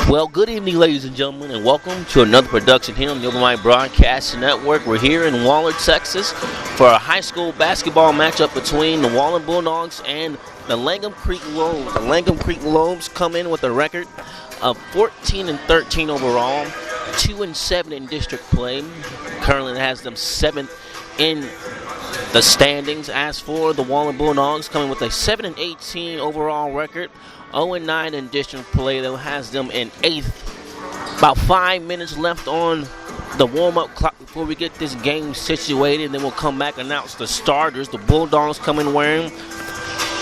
Well, good evening, ladies and gentlemen, and welcome to another production here on the Open Mic Broadcast Network. We're here in Waller, Texas, for a high school basketball matchup between the Waller Bulldogs and the Langham Creek Lobos. The Langham Creek Lobos come in with a record of 14-13 overall, 2-7 in district play. Currently has them 7th in the standings. As for the Waller Bulldogs, coming with a 7-18 overall record, 0-9 in district play. That has them in 8th. About 5 minutes left on the warm-up clock before we get this game situated. And then we'll come back and announce the starters. The Bulldogs come in wearing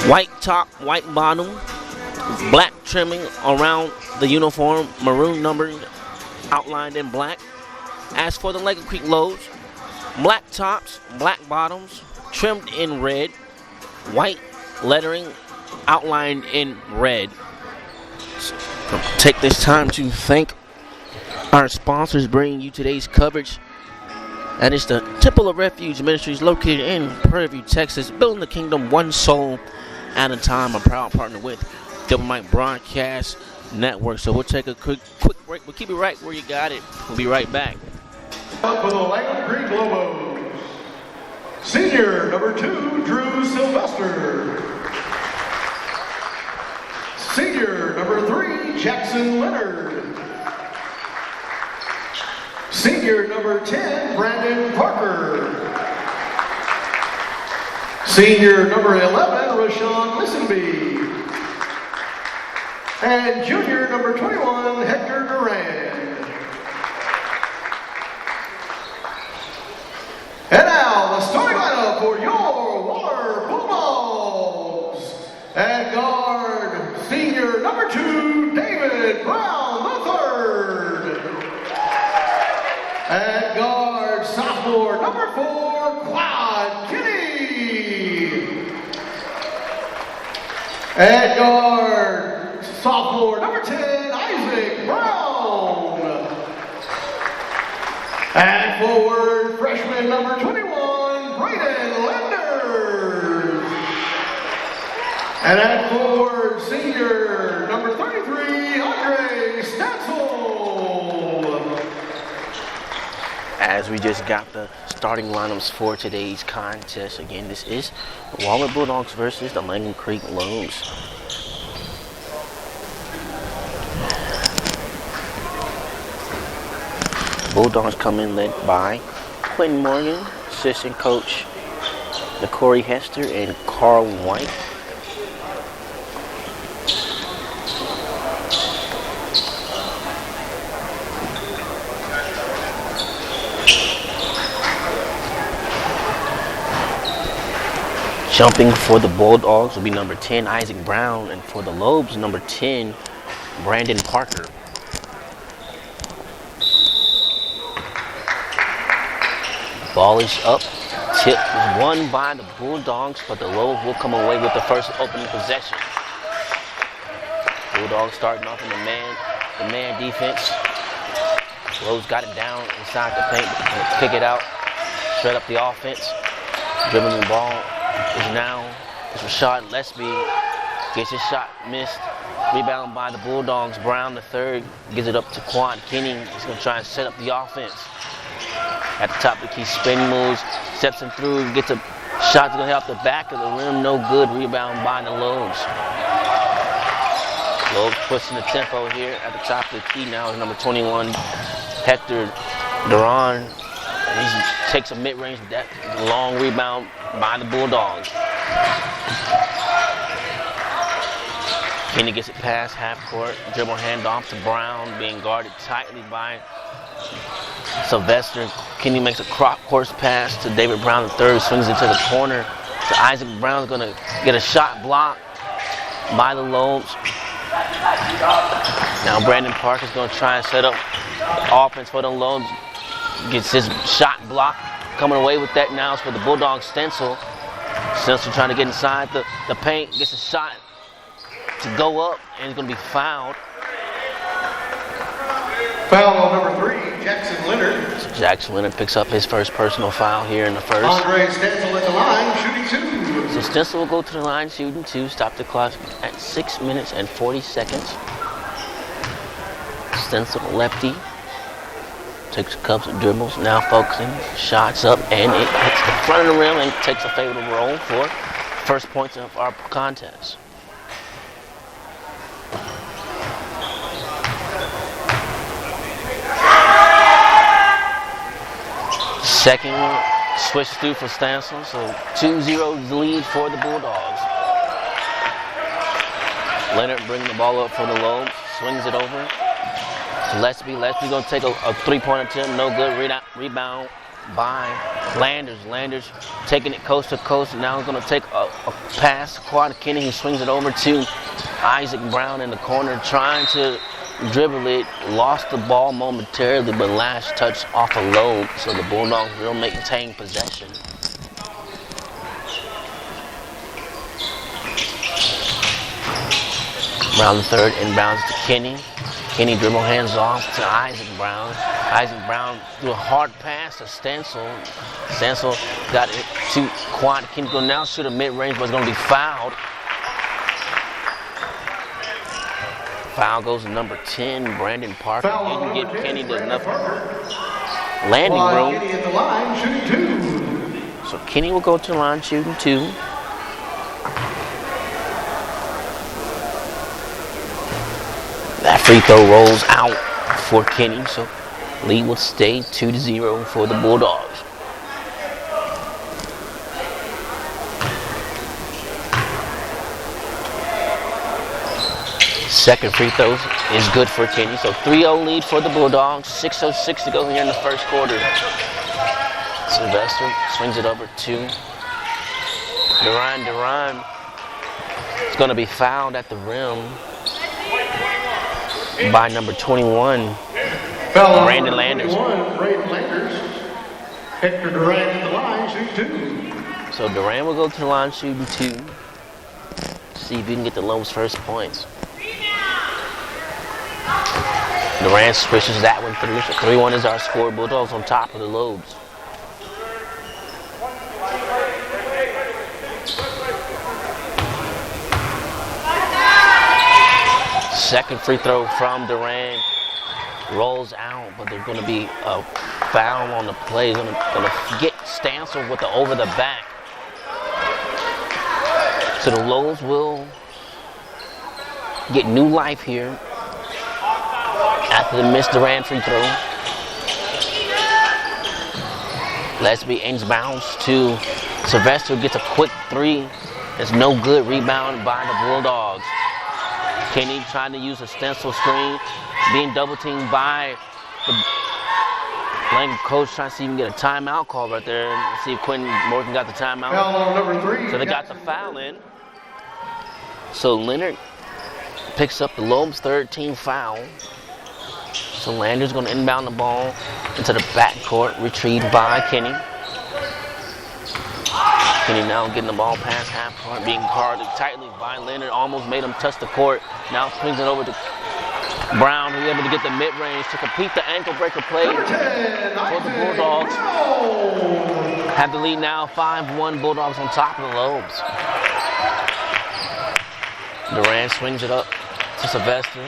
white top, white bottom, black trimming around the uniform, maroon numbering outlined in black. As for the Langham Creek Lobos, black tops, black bottoms, trimmed in red, white lettering outlined in red. So, take this time to thank our sponsors bringing you today's coverage. And it's the Temple of Refuge Ministries located in Prairie View, Texas, building the kingdom one soul at a time. A proud partner with Open Mic Broadcast Network. So we'll take a quick break. We'll keep it right where you got it. We'll be right back. For the Langham Creek Lobos, senior number 2, Drew Sylvester. Senior number 3, Jackson Leonard. Senior number 10, Brandon Parker. Senior number 11, Rashawn Listenby. And junior number 21, Hector Duran. And now, the starting lineup for your Waller Bulldogs. At guard, senior number 2, David Brown III. At guard, sophomore number 4, Quad Kinney. At guard, sophomore number 10, Isaac Brown. And forward, freshman number 21, Brayden Lender. And at forward, senior number 33, Andre Stansel. As we just got the starting lineups for today's contest, again, this is the Waller Bulldogs versus the Langham Creek Lobos. Bulldogs come in led by Quentin Morgan, assistant coach Corey Hester, and Carl White. Jumping for the Bulldogs will be number 10, Isaac Brown, and for the Lobos, number 10, Brandon Parker. Ball is up, tip won by the Bulldogs, but the Lobos will come away with the first opening possession. Bulldogs starting off in the man defense. Lobos got it down inside the paint, pick it out, shred up the offense. Dribbling the ball is now Rashad Lesby, gets his shot missed. Rebound by the Bulldogs. Brown the third gives it up to Quad Kinney. He's going to try and set up the offense. At the top of the key, spin moves, steps him through, gets a shot to go off the back of the rim, no good. Rebound by the Lobos. Lobos pushing the tempo here at the top of the key now is number 21, Hector Duran. He takes a mid-range, that long rebound by the Bulldogs. Kinney gets it past half court, dribble handoff to Brown, being guarded tightly by Sylvester. Kinney makes a course pass to David Brown III, swings it to the corner. So Isaac Brown's going to get a shot blocked by the Lobos. Now Brandon Parker's going to try and set up the offense for the Lobos. Gets his shot blocked. Coming away with that now is for the Bulldogs, Stencil. Stencil trying to get inside the paint. Gets a shot to go up, and he's going to be fouled. Foul on number 3, Jackson Leonard. So Jackson Leonard picks up his first personal foul here in the first. Andre Stencil at the line, shooting 2. So Stencil will go to the line, shooting 2. Stop the clock at 6 minutes and 40 seconds. Stencil, lefty. Takes a couple of dribbles, now focusing, shots up, and it hits the front of the rim and takes a favorable roll for first points of our contest. Second switch through for Stansel, so 2-0 lead for the Bulldogs. Leonard bringing the ball up for the Lobos, swings it over to Lesby. Lesby going to take a three-point attempt, no good. Rebound by Landers. Landers taking it coast to coast, and now he's going to take a pass. Quad Kinney, who swings it over to Isaac Brown in the corner, trying to dribble it. Lost the ball momentarily, but last touch off a load, so the Bulldogs will maintain possession. Brown the third, inbounds to Kenny. Kenny dribble hands off to Isaac Brown. Isaac Brown threw a hard pass to Stencil. Stencil got it to Quad Kenny. Going now shoot a mid-range, but it's going to be fouled. Foul goes to number 10, Brandon Parker. Didn't give Kenny enough landing room. Kenny at the line, shooting 2. So Kenny will go to the line shooting 2. That free throw rolls out for Kenny, so lead will stay 2-0 for the Bulldogs. Second free throw is good for Kenny, so 3-0 lead for the Bulldogs. 6:06 to go here in the first quarter. Sylvester swings it over to Duran. Duran is going to be fouled at the rim by number 21, Brandon Landers. Brandon Landers. Hector Duran at the line, shooting 2. So Duran will go to the line shooting 2. See if he can get the Lobos' first points. Duran switches that one through. So 3-1 is our score. Bulldogs on top of the Lobos. Second free throw from Duran rolls out, but there's going to be a foul on the play. Going to get Stansel with the over the back. So the Lobos will get new life here after the missed Duran free throw. Lesby inbounds to Sylvester, gets a quick 3. It's no good. Rebound by the Bulldogs. Kenny trying to use a Stencil screen, being double teamed by the Langham coach, trying to see if he can get a timeout call right there and see if Quentin Morgan got the timeout. Foul on number 3. So they got the foul in. So Leonard picks up the Lobos' third team foul. So Landers going to inbound the ball into the backcourt, retrieved by Kenny. Kenny now getting the ball past half court, being guarded tightly by Leonard. Almost made him touch the court. Now swings it over to Brown, who's able to get the mid-range to complete the ankle breaker play for the Bulldogs. Have the lead now, 5-1. Bulldogs on top of the Lobos. Duran swings it up to Sylvester.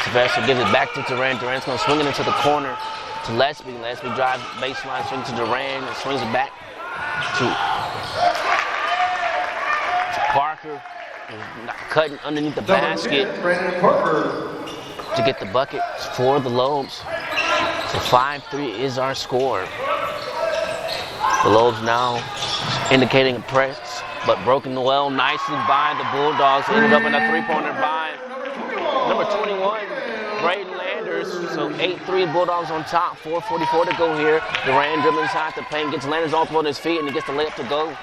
Sylvester gives it back to Duran. Duran's going to swing it into the corner to Lesby. Lesby drives baseline, swings to Duran, and swings it back to Parker. Cutting underneath the basket to get the bucket for the Lobos. So 5-3 is our score. The Lobos now indicating a press, but broken well nicely by the Bulldogs. Ended up in a three-pointer by number 21, Braden Landers. So 8-3, Bulldogs on top. 4:44 to go here. Duran dribbling inside the paint, gets Landers off on his feet, and he gets the layup to go.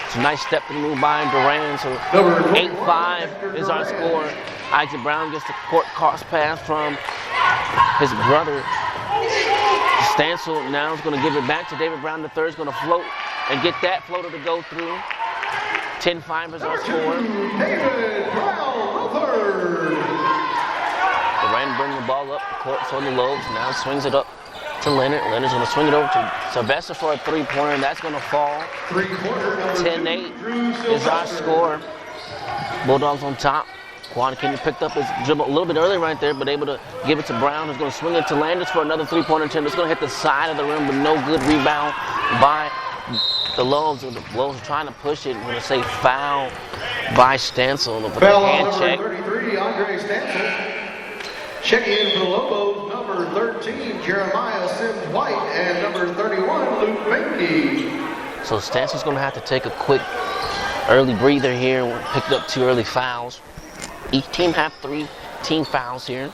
It's a nice step to move by Duran. So 8-5 is our score. Isaac Brown gets the court cross pass from his brother. Stansel now is going to give it back to David Brown. The third is going to float and get that floater to go through. 10-5 is our score. David Brown, the third. Duran brings the ball up the court for the Lobos. Now swings it up to Leonard. Leonard's going to swing it over to Sylvester for a three-pointer. That's going to fall. 3-quarter. 10-8 is our score. Bulldogs on top Quan Kenny picked up his dribble a little bit early right there, but able to give it to Brown, who's going to swing it to Landers for another three-pointer attempt. It's going to hit the side of the rim, but no good rebound by the Lobos. The Lobos are trying to push it. We're going to say foul by Stancil. Foul on hand check. number 33, Andre Stancil. Checking in for the Lobos, number 13, Jeremiah Sims-White, and number 31, Luke Benke. So Stancil's going to have to take a quick early breather here. Picked up 2 early fouls. Each team have 3 team fouls here.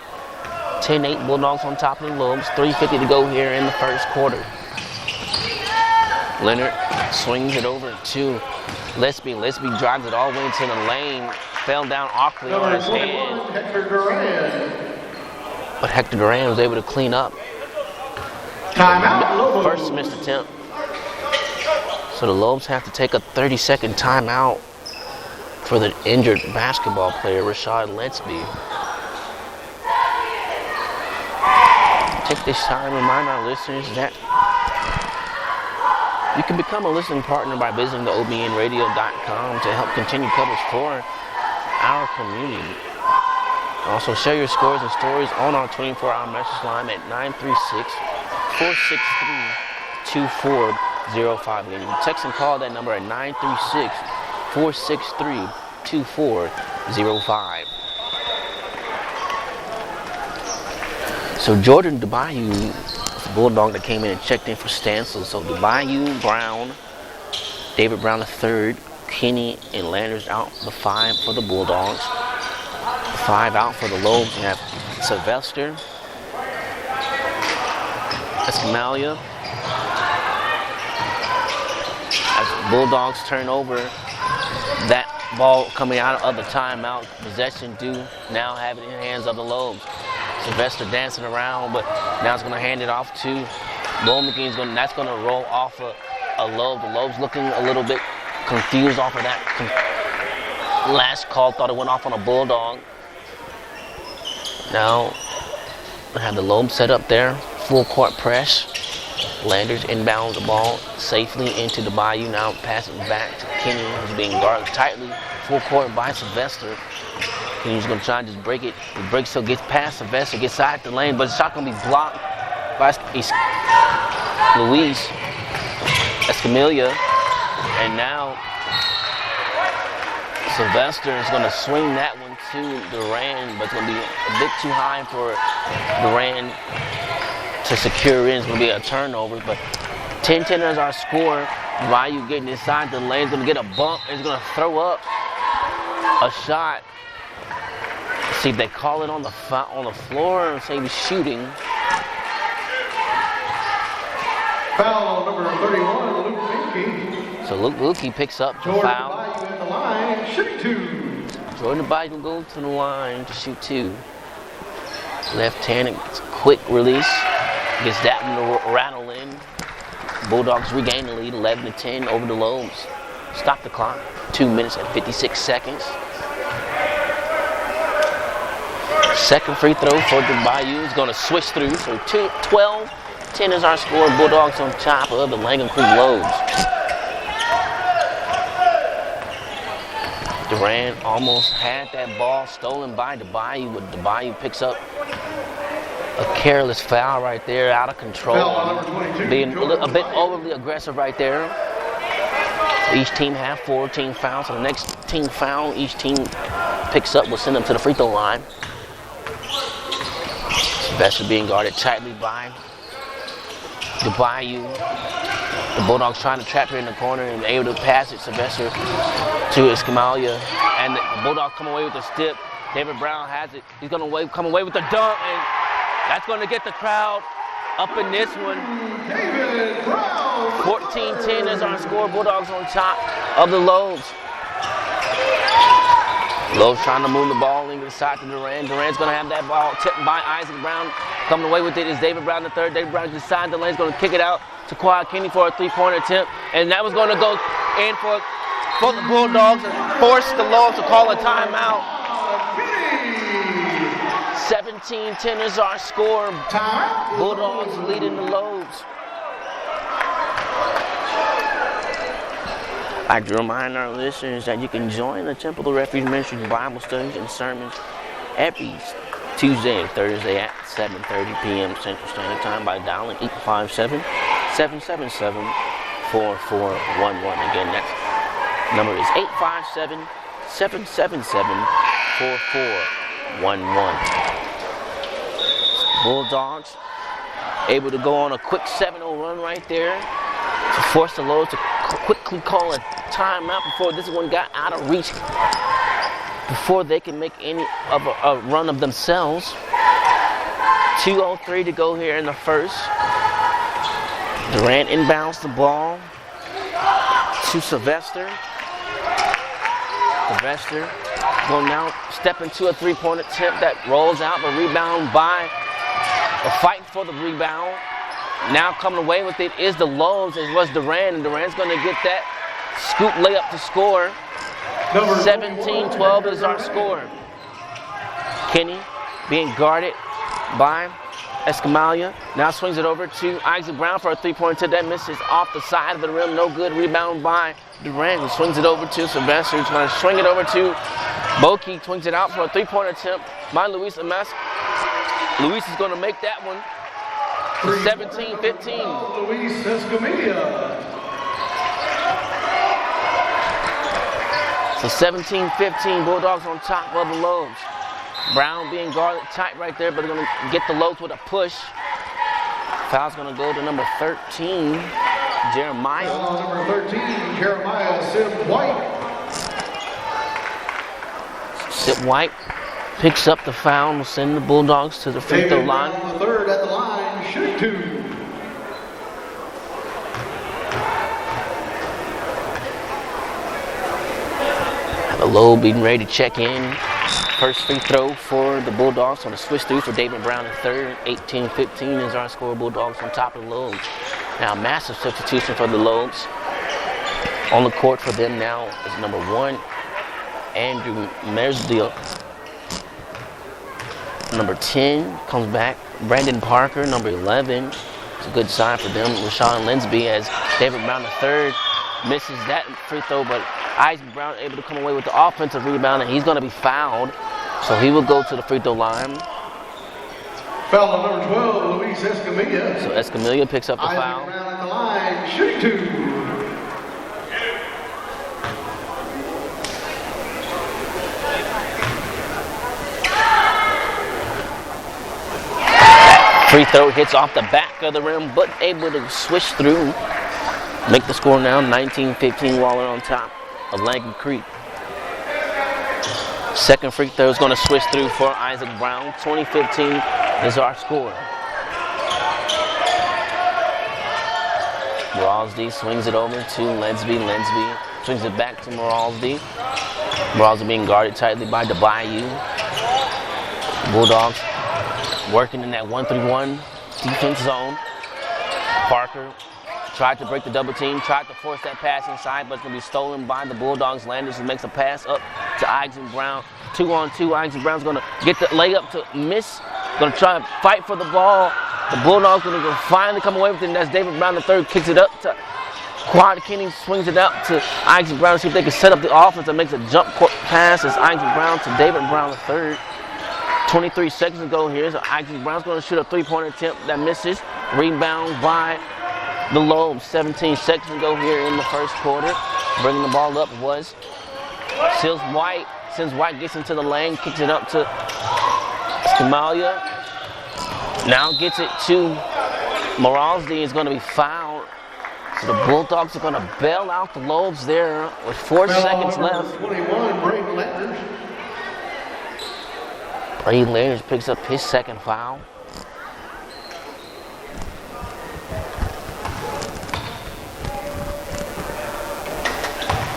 10-8 Bulldogs on top of the Lobos. 3:50 to go here in the first quarter. Leonard swings it over to Lesby. Lesby drives it all the way into the lane. Fell down awkwardly on his hand. Hector Duran. But Hector Duran was able to clean up. Timeout, Lobos. First missed attempt. So the Lobos have to take a 30-second timeout for the injured basketball player, Rashad Letsby. Take this time to remind our listeners that you can become a listening partner by visiting the obnradio.com to help continue coverage for our community. Also, share your scores and stories on our 24-hour message line at 936-463-2405. Again, you can text and call that number at 936-463-2405. So Jordan DeBayou, the Bulldog that came in and checked in for Stancil. So DeBayou, Brown, David Brown III, Kenny, and Landers out the 5 for the Bulldogs. 5 out for the Lobos. You have Sylvester, Escamalia. As Bulldogs turn over, that ball coming out of the timeout, possession due, now have it in the hands of the Lobos. Sylvester dancing around, but now it's going to hand it off to Bowman. That's going to roll off a Lobe. The Lobos looking a little bit confused off of that last call. Thought it went off on a Bulldog. Now we have the Lobos set up there, full court press. Landers inbounds the ball safely into the Bayou. Now passing back to Kenny, who's being guarded tightly. Full court by Sylvester. Kenny's going to try and just break it. He breaks, so gets past Sylvester, gets side the lane, but the shot going to be blocked by Luis Escamilla. And now Sylvester is going to swing that one to Duran, but it's going to be a bit too high for Duran to secure in. It's going to be a turnover, but 10-10 is our score. Bayou getting inside the lane. He's going to get a bump. He's going to throw up a shot. Let's see if they call it on the floor and say he's shooting. Foul number 31, Luke Benke. So Luke Lukey picks up the foul. Bayou at the line, shoot 2. Jordan Biden goes to the line to shoot 2. Left-handed, quick release. Gets that one to rattle in. Bulldogs regain the lead, 11-10 over the Lobos. Stop the clock. 2 minutes and 56 seconds. Second free throw for the Bayou is going to switch through. So 12-10 is our score. Bulldogs on top of the Langham Creek Lobos. Duran almost had that ball stolen by the Bayou, but the Bayou picks up a careless foul right there, out of control. Being a bit overly aggressive right there. Each team have 4 team fouls. So the next team foul, each team picks up will send them to the free throw line. Sylvester being guarded tightly by the Bayou. The Bulldogs trying to trap her in the corner and able to pass it. Sylvester to Escamalia. And the Bulldogs come away with a stip. David Brown has it. He's going to come away with the dunk, and that's going to get the crowd up in this one. 14-10 is our score. Bulldogs on top of the Lobos. Lobos trying to move the ball into the side to Duran. Duran's going to have that ball tipped by Isaac Brown. Coming away with it is David Brown III. David Brown inside the lane is going to kick it out to Quad Kenny for a three-pointer attempt. And that was going to go in for the Bulldogs and force the Lobos to call a timeout. 17-10 is our score. Bulldogs leading the Lobos. I'd like to remind our listeners that you can join the Temple of Refuge Ministries Bible studies and sermons every Tuesday and Thursday at 7:30 p.m. Central Standard Time by dialing 857-777-4411. Again, that number is 857-777-4411. Bulldogs able to go on a quick 7-0 run right there to force the Lobos to quickly call a timeout before this one got out of reach, before they can make any of a run of themselves. 2:03 to go here in the first. Durant inbounds the ball to Sylvester. Sylvester will now step into a three-point attempt that rolls out, but rebound by a fight for the rebound. Now coming away with it is the Lobos. It was Durant, and Durant's going to get that scoop layup to score. 17-12 is our score. Kenny being guarded by Escamilla. Now swings it over to Isaac Brown for a three-point attempt that misses off the side of the rim. No good. Rebound by Durant, who swings it over to Sylvester. He's going to swing it over to Boki. Swings it out for a three-point attempt by Luis Amas. Luis is going to make that one. 17-15. Luis Escamilla. So 17-15, Bulldogs on top of the Lobos. Brown being guarded tight right there, but they're going to get the Lobos with a push. Foul's going to go to number 13, Jeremiah. Foul number 13, Jeremiah Sip White. Sip White picks up the foul and will send the Bulldogs to the free throw line. The third at the line, shoot two. The Low being ready to check in. First free throw for the Bulldogs on the switch through for David Brown in third. 18-15 is our score. Bulldogs on top of the Lobos. Now massive substitution for the Lobos. On the court for them now is number 1, Andrew Mersdale. Number 10 comes back, Brandon Parker. Number 11, it's a good sign for them, Rashawn Linsby, as David Brown III misses that free throw, but Isaac Brown able to come away with the offensive rebound, and he's going to be fouled, so he will go to the free throw line. Foul number 12, Luis Escamilla. So Escamilla picks up the foul. Isaac Brown at the line, shoot two. Free throw hits off the back of the rim, but able to switch through. Make the score now 19-15, Waller on top of Langham Creek. Second free throw is going to switch through for Isaac Brown. 20-15 is our score. Moralsdy swings it over to Lensby. Lensby swings it back to Moralsdy. Moralsdy being guarded tightly by DeBayou. Bulldogs working in that 1-3-1 defense zone. Parker tried to break the double team, tried to force that pass inside, but it's going to be stolen by the Bulldogs. Landers makes a pass up to Isaac Brown. 2-on-2. Isaac Brown's going to get the layup to miss. Going to try to fight for the ball. The Bulldogs going to finally come away with it, and that's David Brown III. Kicks it up to Quad Kenny, swings it out to Isaac Brown to see if they can set up the offense and makes a jump court pass. It's Isaac Brown to David Brown III. 23 seconds to go here. So Isaac Brown's going to shoot a three-point attempt that misses. Rebound by the Lobos. 17 seconds to go here in the first quarter. Bringing the ball up was Sills White. Since White gets into the lane, kicks it up to Escamilla. Now gets it to Moralsdy. Is going to be fouled. So the Bulldogs are going to bail out the Lobos there with 4 seconds left. 21, Braden Landers. Braden Landers picks up his second foul.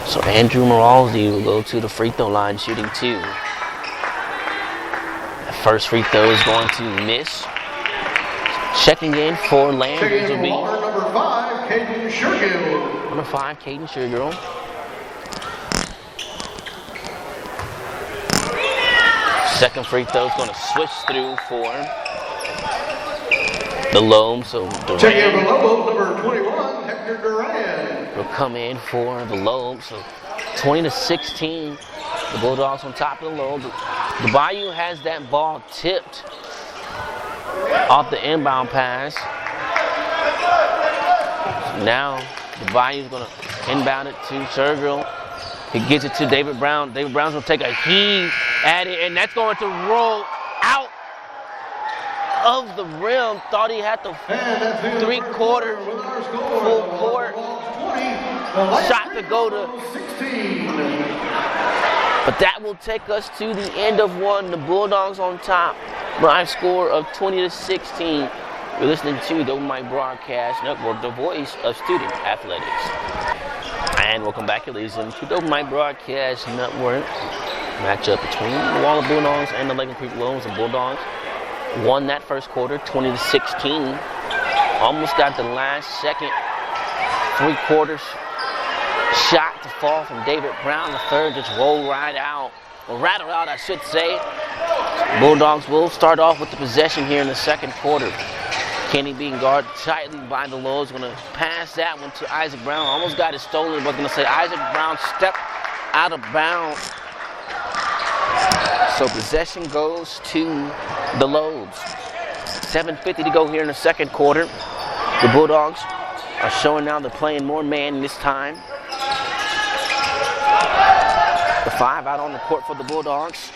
So Andrew Moralsdy will go to the free throw line shooting 2. The first free throw is going to miss. Checking in for Landers will be number 5, Caden Shergill. Number 5, Caden Shergill. Second free throw is going to switch through for the Lobos. So Checking in for Lobos, number 21, Hector Duran. will come in for the Lobos. So 20-16, the Bulldogs on top of the Lobos. The Bayou has that ball tipped off the inbound pass. Now the Bayou's going to inbound it to Sergio. He gets it to David Brown. David Brown's going to take a heave at it, and that's going to roll out of the rim. Thought he had the three-quarter full court shot to go to. But that will take us to the end of one. The Bulldogs on top by a score of 20-16. You're listening to the Mike Broadcast Network, the voice of student athletics. And welcome back, ladies and gentlemen, to the Mike Broadcast Network. Matchup between the Waller Bulldogs and the Langham Creek Lobos. The Bulldogs won that first quarter, 20-16. Almost got the last second three-quarters shot to fall from David Brown. The third just rolled right out, or rattled out, I should say. Bulldogs will start off with the possession here in the second quarter. Kenny being guarded tightly by the Lobos. Going to pass that one to Isaac Brown. Almost got it stolen, but going to say Isaac Brown stepped out of bounds. So possession goes to the Lobos. 7:50 to go here in the second quarter. The Bulldogs are showing now they're playing more man this time. The five out on the court for the Bulldogs.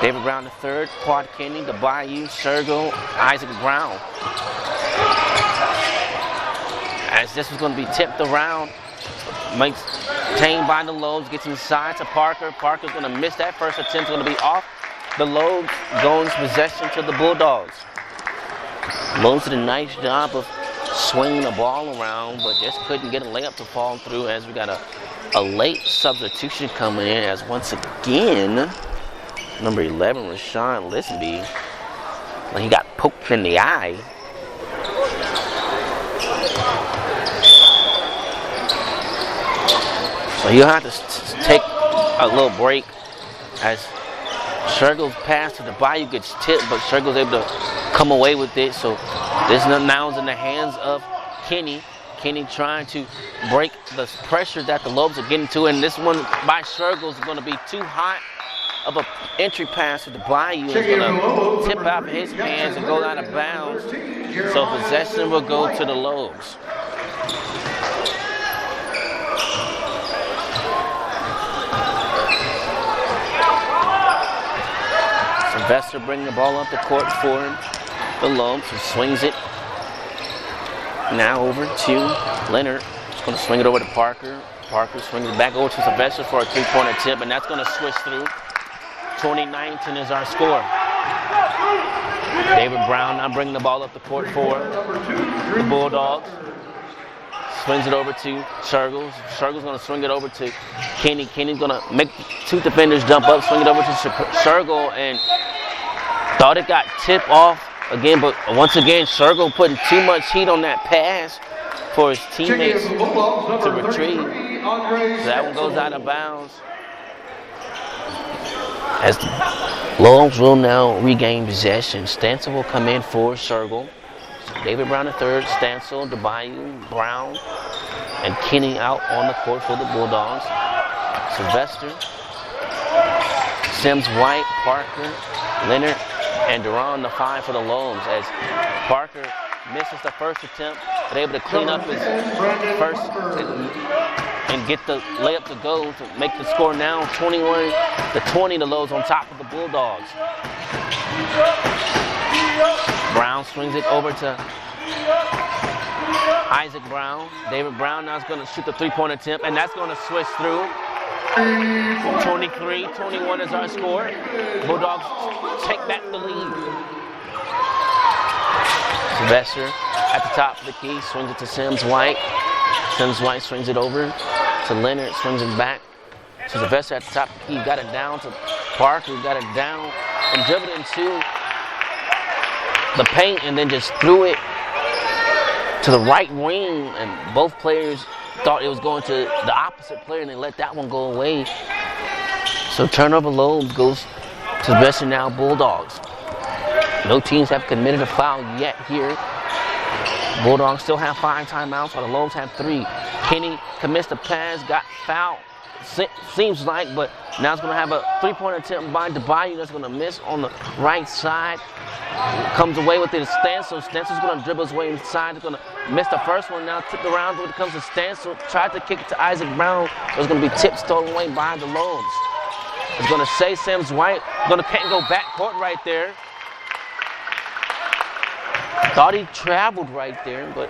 David Brown the third, Quad Kenny, the Bayou, Sergo, Isaac Brown. As this was going to be tipped around, maintained by the Lobos, gets inside to Parker. Parker's going to miss that first attempt, going to be off the Lobos, going possession to the Bulldogs. Lobos did a nice job of swinging the ball around, but just couldn't get a layup to fall through as we got a late substitution coming in as once again, number 11, Rashawn Listenby, he got poked in the eye. So he'll have to take a little break as Sergo's pass to the Bayou gets tipped, but Sergo's able to come away with it. So this now is in the hands of Kenny. Kenny trying to break the pressure that the Lobos are getting to, and this one by Sergo is going to be too hot of an entry pass to the Bayou. Is going to tip out of his hands and go out of bounds. So possession will go to the Lobos. Sylvester bringing the ball up the court for him. The Lobos, who swings it now over to Leonard. He's going to swing it over to Parker. Parker swings it back over to Sylvester for a three-point attempt, and that's going to switch through. 20-19 is our score. David Brown now bringing the ball up the court for the Bulldogs. Swings it over to Sergels. Sergels going to swing it over to Kenny. Kenny's going to make two defenders jump up, swing it over to Sergel, and thought it got tipped off again, but once again, Sergel putting too much heat on that pass for his teammates to retrieve. So that one goes out of bounds. As the Lobos will now regain possession. Stancil will come in for Sergel. David Brown III, Stancil, DeBayou, Brown, and Kenny out on the court for the Bulldogs. Sylvester, Sims White, Parker, Leonard, and Duran the five for the Lobos as Parker misses the first attempt, but able to clean up his first and get the layup to go to make the score now 21-20. The Lobos on top of the Bulldogs. Brown swings it over to Isaac Brown. David Brown now is going to shoot the three-point attempt, and that's going to switch through. 23-21 is our score. Bulldogs take back the lead. Sylvester at the top of the key, swings it to Sims White. Sims White swings it over to Leonard, swings it back to Sylvester at the top of the key. Got it down to Parker, got it down and dribbled it into the paint and then just threw it to the right wing, and both players thought it was going to the opposite player and they let that one go away. So turnover Lobos goes to the Western now Bulldogs. No teams have committed a foul yet here. Bulldogs still have 5 timeouts, while the Lobos have 3. Kenny commits the pass, got fouled, seems like, but now it's going to have a 3-point attempt by DeBayou that's going to miss on the right side. Comes away with it. Stancil. Stancil's going to dribble his way inside. He's going to miss the first one. Now tipped around when it comes to Stancil. Tried to kick it to Isaac Brown. It was going to be tipped, stolen away by the Lobos. It's going to say Sims White. Can't go back court right there. Thought he traveled right there, but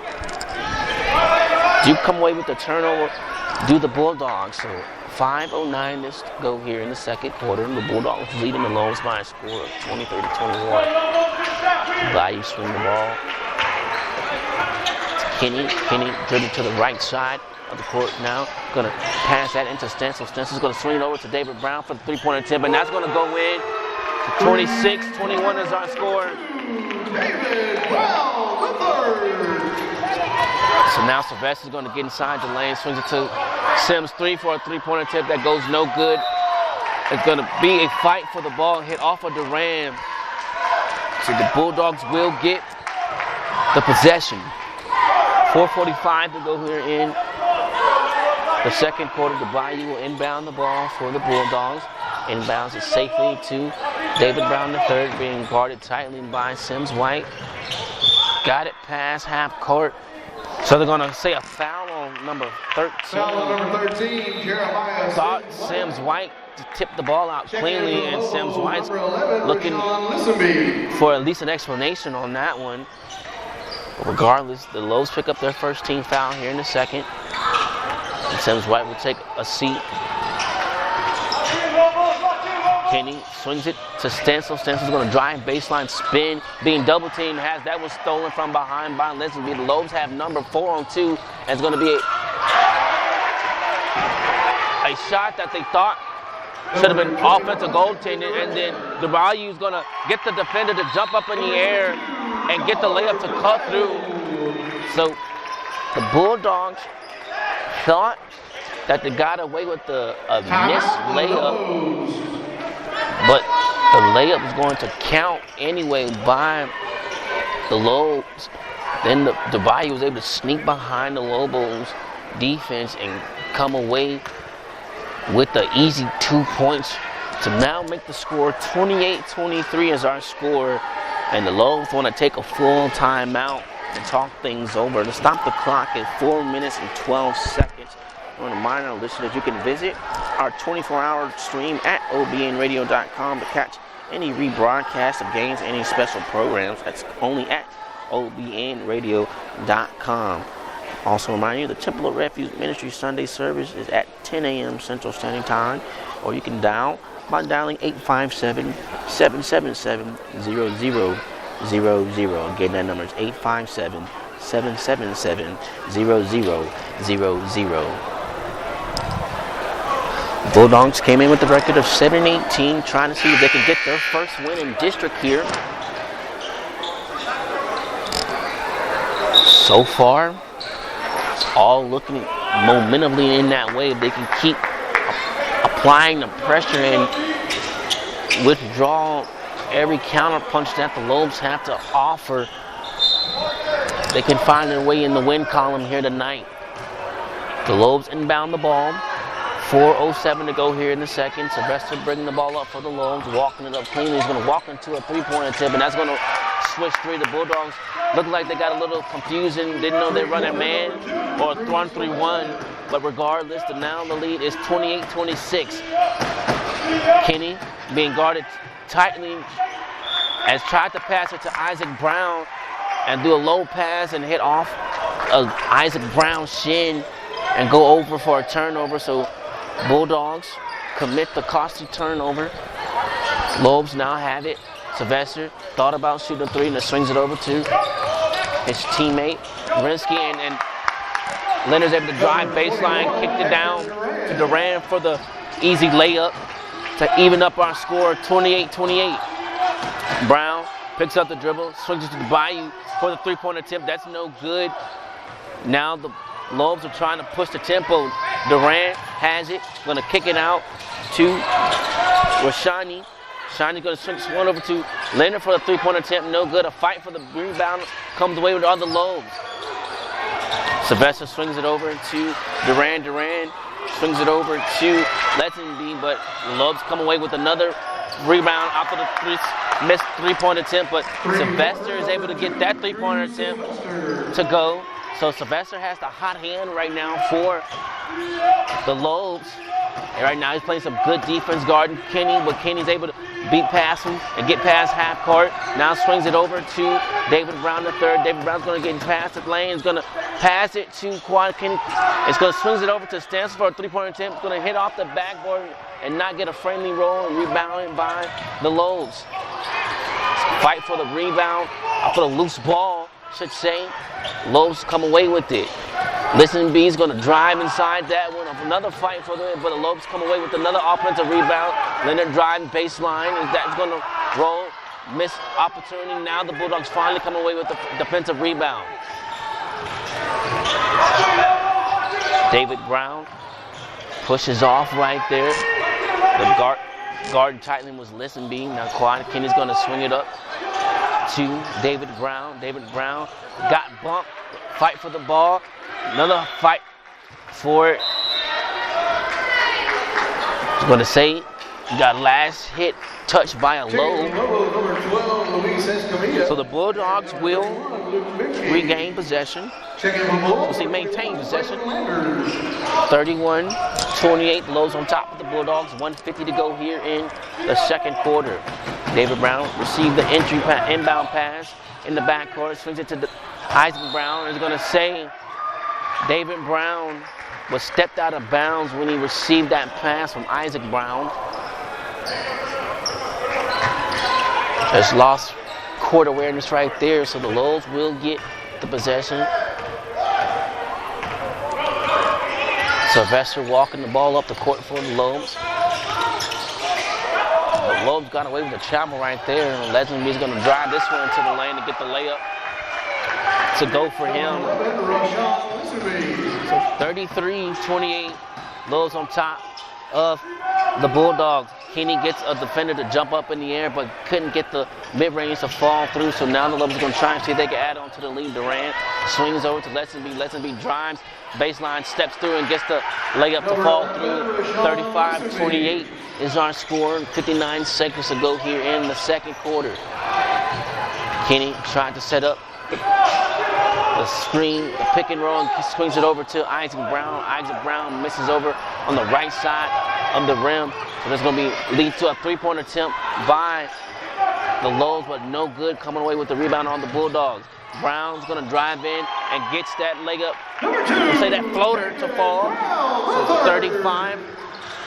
do come away with the turnover, do the Bulldogs. So 5:09 to go here in the second quarter. The Bulldogs leading the Lobos by a score of 23-21. Bayou swing the ball. Kenny dribbling to the right side of the court now. Going to pass that into Stancil. Stancil's going to swing it over to David Brown for the 3-point attempt, and that's going to go in. 26-21 is our score. David Brown, the third. So now Sylvester's going to get inside the lane, swings it to Sims 3 for a 3-point attempt that goes no good. It's going to be a fight for the ball, hit off of Duran. So the Bulldogs will get the possession. 4:45 to go here in the second quarter. The Bayou will inbound the ball for the Bulldogs. Inbounds it safely to David Brown III, being guarded tightly by Sims White. Got it past half court. So they're going to say a foul on number 13. Foul on number 13, Jeremiah. Thought Sims White to tip the ball out cleanly, and Sims White's looking for at least an explanation on that one. But regardless, the Lobos pick up their first team foul here in the second. And Sims White will take a seat. Kenny swings it to Stancil. Stancil's going to drive baseline, spin, being double teamed. Has that one stolen from behind by Leslie. The Lobos have number 4 on 2, and it's going to be a shot that they thought should have been offensive goaltending, and then DeBayou's going to get the defender to jump up in the air and get the layup to cut through. So the Bulldogs thought that they got away with a missed layup, but the layup is going to count anyway by the Lobos. Then the Bayou was able to sneak behind the Lobos defense and come away with the easy 2 points to now make the score 28-23 as our score. And the Lobos want to take a full timeout and talk things over to stop the clock at 4 minutes and 12 seconds. I want to remind our listeners you can visit our 24-hour stream at obnradio.com to catch any rebroadcast of games, any special programs. That's only at obnradio.com. Also remind you, the Temple of Refuge Ministry Sunday service is at 10 a.m. Central Standard Time, or you can dial by dialing 857-777-0000. Again, that number is 857-777-0000. Bulldogs came in with the record of 7-18, trying to see if they can get their first win in district here. So far, it's all looking momentumly in that way. If they can keep applying the pressure and withdraw every counter punch that the Lobos have to offer, they can find their way in the win column here tonight. The Lobos inbound the ball. 4:07 to go here in the second. Sylvester bringing the ball up for the Lobos, walking it up cleanly. He's going to walk into a 3-point attempt, and that's going to switch 3. The Bulldogs look like they got a little confusing. Didn't know they run a man or a 1-3-1. But regardless, now the lead is 28-26. Kenny being guarded tightly has tried to pass it to Isaac Brown and do a low pass and hit off of Isaac Brown's shin and go over for a turnover. So Bulldogs commit the costly turnover. Lobos now have it. Sylvester thought about shooting a 3 and swings it over to his teammate Rinsky, and Leonard's able to drive baseline, kicked it down to Duran for the easy layup to even up our score 28-28. Brown picks up the dribble, swings it to the Bayou for the 3-point attempt. That's no good. Now the Lobos are trying to push the tempo. Duran has it, going to kick it out to Rashani. Shiny's going to swing one over to Leonard for the three-point attempt. No good. A fight for the rebound comes away with the other Lobos. Sylvester swings it over to Duran. Duran swings it over to Lesenby, but Lobos come away with another rebound after the missed three-point attempt, but Sylvester is able to get that three-point attempt to go. So Sylvester has the hot hand right now for the Lobos. And right now he's playing some good defense guarding Kenny, but Kenny's able to beat past him and get past half court. Now swings it over to David Brown III. David Brown's going to get past the lane. He's going to pass it to Quad Kenny. It's going to swings it over to Stanson for a three-point attempt. It's going to hit off the backboard and not get a friendly roll, and rebounded by the Lobos. Fight for the rebound, for the loose ball, should say. Lobos come away with it. Lesenby's going to drive inside that one. Another fight for them, but the Lobos come away with another offensive rebound. Leonard driving baseline, and that's going to roll. Missed opportunity. Now the Bulldogs finally come away with the defensive rebound. David Brown pushes off right there. The guard tightly was Lesenby. Now Quad Kenny's going to swing it up to David Brown. David Brown got bumped. Fight for the ball. Another fight for it. I was going to say, you got last hit touched by a low. So the Bulldogs will regain possession. We'll see maintain possession. 31-28, Lobos on top of the Bulldogs. 1:50 to go here in the second quarter. David Brown received the inbound pass in the backcourt. Swings it to Isaac Brown. Is going to say David Brown was stepped out of bounds when he received that pass from Isaac Brown. Just lost court awareness right there, so the Lobos will get the possession. Sylvester walking the ball up the court for the Lobos. The Lobos got away with the travel right there. Lesenby's going to drive this one into the lane to get the layup to go for him. So 33-28, Lobos on top of the Bulldogs. Kenny gets a defender to jump up in the air, but couldn't get the mid-range to fall through. So now the Lobos are going to try and see if they can add on to the lead. Durant swings over to Lesenby. Lesenby drives, baseline, steps through, and gets the layup to fall through. 35-28 is our score. 59 seconds to go here in the second quarter. Kenny tried to set up the screen, the pick and roll, and swings it over to Isaac Brown. Isaac Brown misses over on the right side of the rim. So that's going to lead to a three-point attempt by the Lobos, but no good, coming away with the rebound on the Bulldogs. Brown's going to drive in and gets that leg up, we'll say that floater to fall. So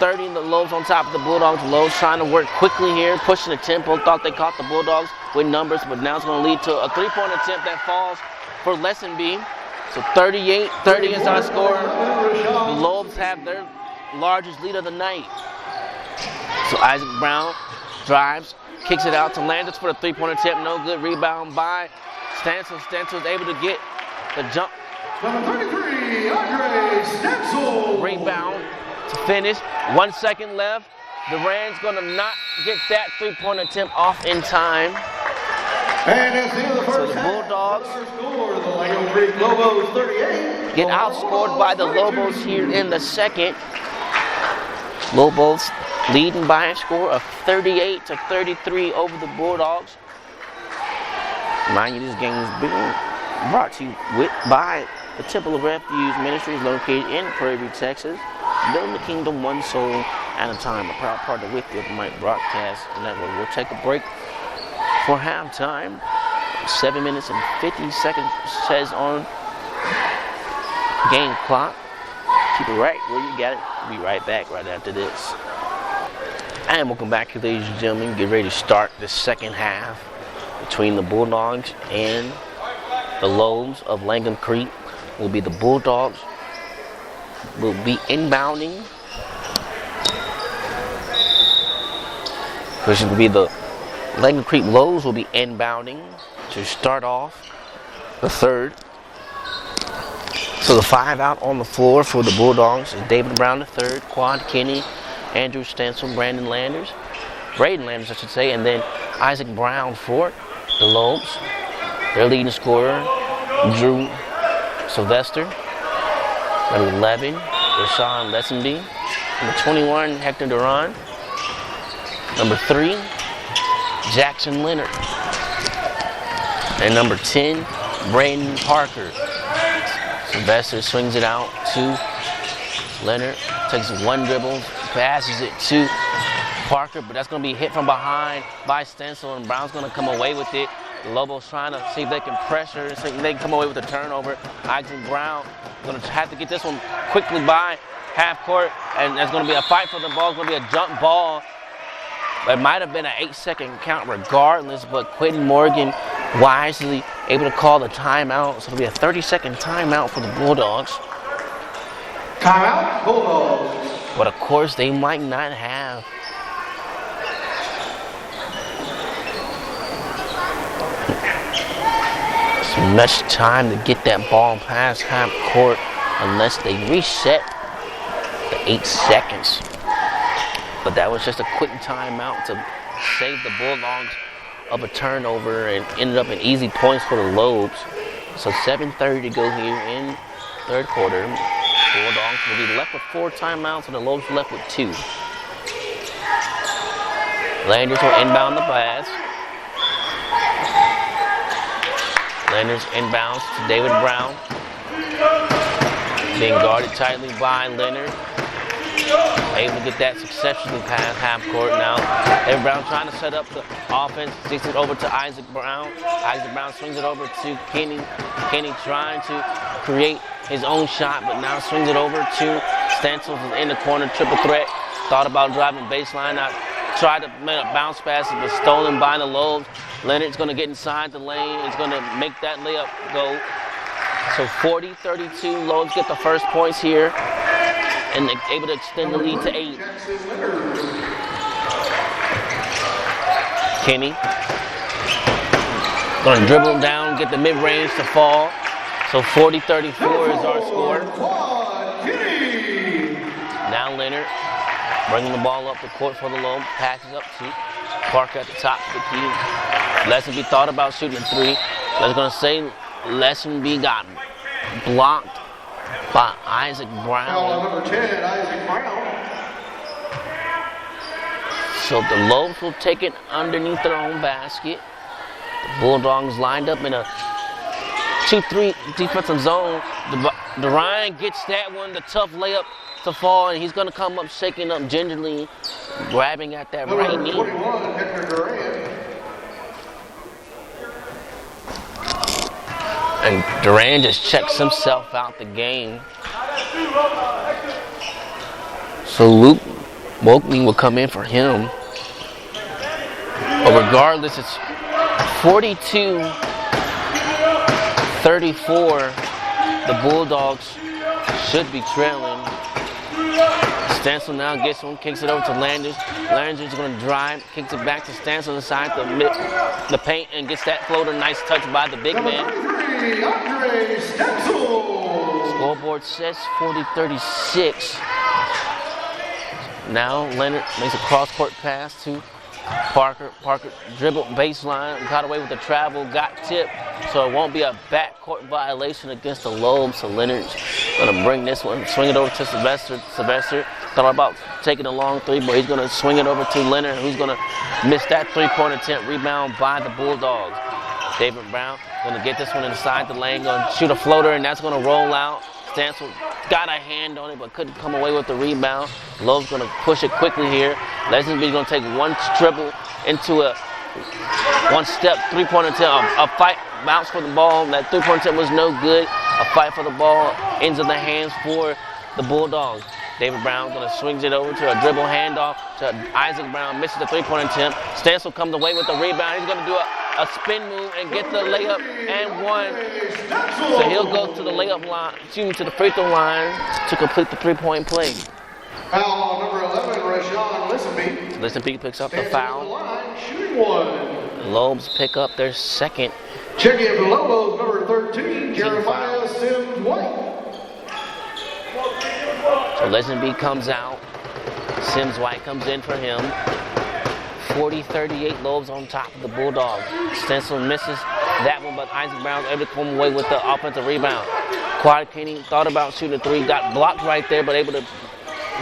35-30, the Lobos on top of the Bulldogs. The Lobos trying to work quickly here, pushing the tempo. Thought they caught the Bulldogs with numbers, but now it's going to lead to a three-point attempt that falls for Lesenby. So 38-30 is our score. The Lobos have their largest lead of the night. So Isaac Brown drives, kicks it out to Landis for the three-point attempt. No good. Rebound by Stancil. Stancil is able to get the jump. Number 33, Andre Stancil. Rebound to finish. 1 second left. Duran's going to not get that three-point attempt off in time. And that's the end of the first so the Bulldogs Lobos 38. Get outscored by the Lobos here in the second. Lobos leading by a score of 38-33 over the Bulldogs. Mind you, this game is being brought to you by the Temple of Refuge Ministries located in Prairie View, Texas. Building the kingdom one soul at a time. A proud partner with the Mike Broadcast Network. We'll take a break for halftime. 7 minutes and 50 seconds says on game clock. Keep it right where you got it. We'll be right back right after this. And welcome back, ladies and gentlemen. Get ready to start the second half between the Bulldogs and the Lobos of Langham Creek. Will be the Bulldogs will be inbounding. Which will be the Langham Creek Lobos will be inbounding to start off the third. So the five out on the floor for the Bulldogs is David Brown III, Quad Kenny, Andrew Stancil, Brandon Landers. Braden Landers, I should say, and then Isaac Brown for the Lobos. Their leading scorer, Drew Sylvester. Number 11, Rashawn Lessenby. Number 21, Hector Duran. Number 3, Jackson Leonard. And number 10, Braden Parker. Sylvester swings it out to Leonard. Takes one dribble, passes it to Parker, but that's going to be hit from behind by Stencil, and Brown's going to come away with it. The Lobos trying to see if they can pressure, see if they can come away with a turnover. Isaac Brown going to have to get this one quickly by half court, and there's going to be a fight for the ball. It's going to be a jump ball. It might have been an 8-second count regardless, but Quentin Morgan wisely able to call the timeout. So it'll be a 30-second timeout for the Bulldogs. Timeout, Bulldogs. But of course, they might not have as much time to get that ball past half court unless they reset the 8 seconds. But that was just a quick timeout to save the Bulldogs of a turnover and ended up in easy points for the Lobos. So 7:30 to go here in third quarter. Bulldogs will be left with 4 timeouts and the Lobos left with 2. Landers will inbound the pass. Landers inbounds to David Brown. Being guarded tightly by Leonard. Able to get that successfully past half court now. David Brown trying to set up the offense. Takes it over to Isaac Brown. Isaac Brown swings it over to Kenny. Kenny trying to create his own shot, but now swings it over to Stencil in the corner. Triple threat. Thought about driving baseline. Now tried to make a bounce pass. It was stolen by the Lobos. Leonard's going to get inside the lane. It's going to make that layup go. So 40-32. Lobos get the first points here. And they're able to extend the lead to 8. Kenny going to dribble him down, get the mid-range to fall. So 40-34 is our score. Now Leonard bringing the ball up the court for the Lobos. Passes up to Parker at the top of the key. Lessenby thought about shooting a 3. I was going to say Lessenby got blocked by Isaac Brown. Number 10, Isaac Brown. So the Lobos will take it underneath their own basket. The Bulldogs lined up in a 2-3 defensive zone. Ryan gets that one, the tough layup to fall, and he's going to come up shaking up gingerly, grabbing at that right knee. 21, Hector Duran. And Duran just checks himself out the game. So Luke Moakley will come in for him. But regardless, it's 42-34. The Bulldogs should be trailing. Stencil now gets one, kicks it over to Landers. Landers is going to drive, kicks it back to Stencil inside the paint and gets that floater. Nice touch by the big man. Scoreboard says 40-36. Now Leonard makes a cross-court pass to Parker. Parker dribbled baseline, got away with the travel, got tipped, so it won't be a backcourt violation against the Lobos. So Leonard's gonna bring this one, swing it over to Sylvester. Sylvester thought about taking a long 3, but he's gonna swing it over to Leonard, who's gonna miss that 3-point attempt. Rebound by the Bulldogs. David Brown gonna get this one inside the lane, gonna shoot a floater, and that's gonna roll out. Stencil got a hand on it, but couldn't come away with the rebound. Love's gonna push it quickly here. Lessenby's gonna take one dribble into a one-step 3-point attempt. A fight, bounce for the ball. That 3-point attempt was no good. A fight for the ball ends in the hands for the Bulldogs. David Brown gonna swings it over to a dribble handoff to Isaac Brown. Misses the 3-point attempt. Stencil comes away with the rebound. He's gonna do a spin move and get the layup and one. So he'll go to the layup line, to the free throw line to complete the 3-point play. Foul number 11, Rashawn Lessenby. Lessenby picks up the foul. Shooting one. Lobos pick up their second. Checking in for Lobos, number 13, Jeremiah Sims White. So Lessenby comes out. Sims White comes in for him. 40-38, Lobos on top of the Bulldogs. Stencil misses that one, but Isaac Brown's able to come away with the offensive rebound. Quad Kenny thought about shooting a three, got blocked right there, but able to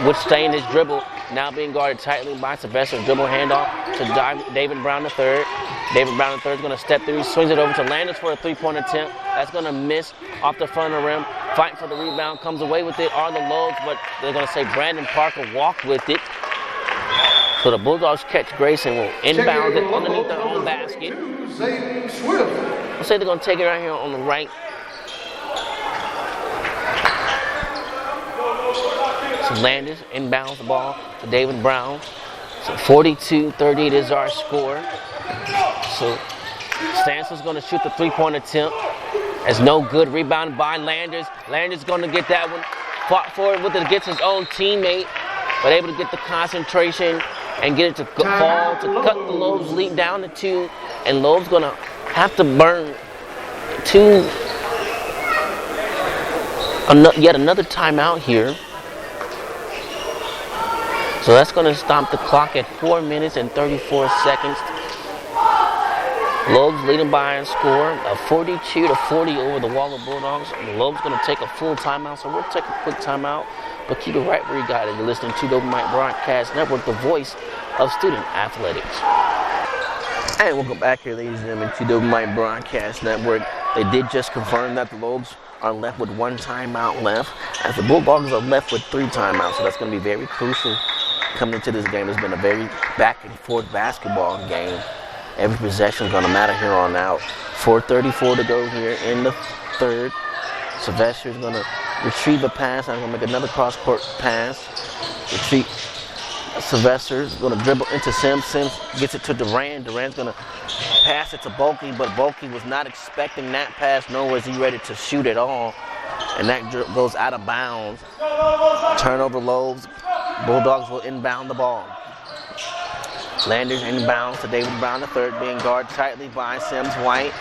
withstand his dribble. Now being guarded tightly by Sylvester. Dribble handoff to David Brown III. David Brown III is going to step through. He swings it over to Landis for a three-point attempt. That's going to miss off the front of the rim. Fighting for the rebound. Comes away with it are the Lobos, but they're going to say Brandon Parker walked with it. So the Bulldogs catch Grayson, will inbound it underneath their own basket. I'll say they're going to take it right here on the right. So Landis inbounds the ball to David Brown. So 42-38 is our score. So Stanson's going to shoot the three-point attempt. That's no good. Rebound by Landis. Landis going to get that one. Fought for it with it against his own teammate, but able to get the concentration and get it to fall to cut the Lobos lead down to 2. And Lobos going to have to burn yet another timeout here. So that's going to stop the clock at 4 minutes and 34 seconds. Lobos leading by a score of 42-40 over the Waller Bulldogs. And the Lobos going to take a full timeout, so we'll take a quick timeout. But keep it right where you got it. You're listening to the Open Mic Broadcast Network, the voice of student athletics. And welcome back here, ladies and gentlemen, to the Open Mic Broadcast Network. They did just confirm that the Lobos are left with 1 timeout left, as the Bulldogs are left with 3 timeouts. So that's going to be very crucial coming into this game. It's been a very back and forth basketball game. Every possession is going to matter here on out. 4:34 to go here in the third. Sylvester is going to retrieve a pass. I'm going to make another cross-court pass. Retreat. Sylvester is going to dribble into Sims. Sims gets it to Duran. Duran's going to pass it to Bulkey, but Bulkey was not expecting that pass, nor was he ready to shoot at all. And that goes out of bounds. Turnover Lobos. Bulldogs will inbound the ball. Landers inbounds to David Brown III, being guarded tightly by Sims White.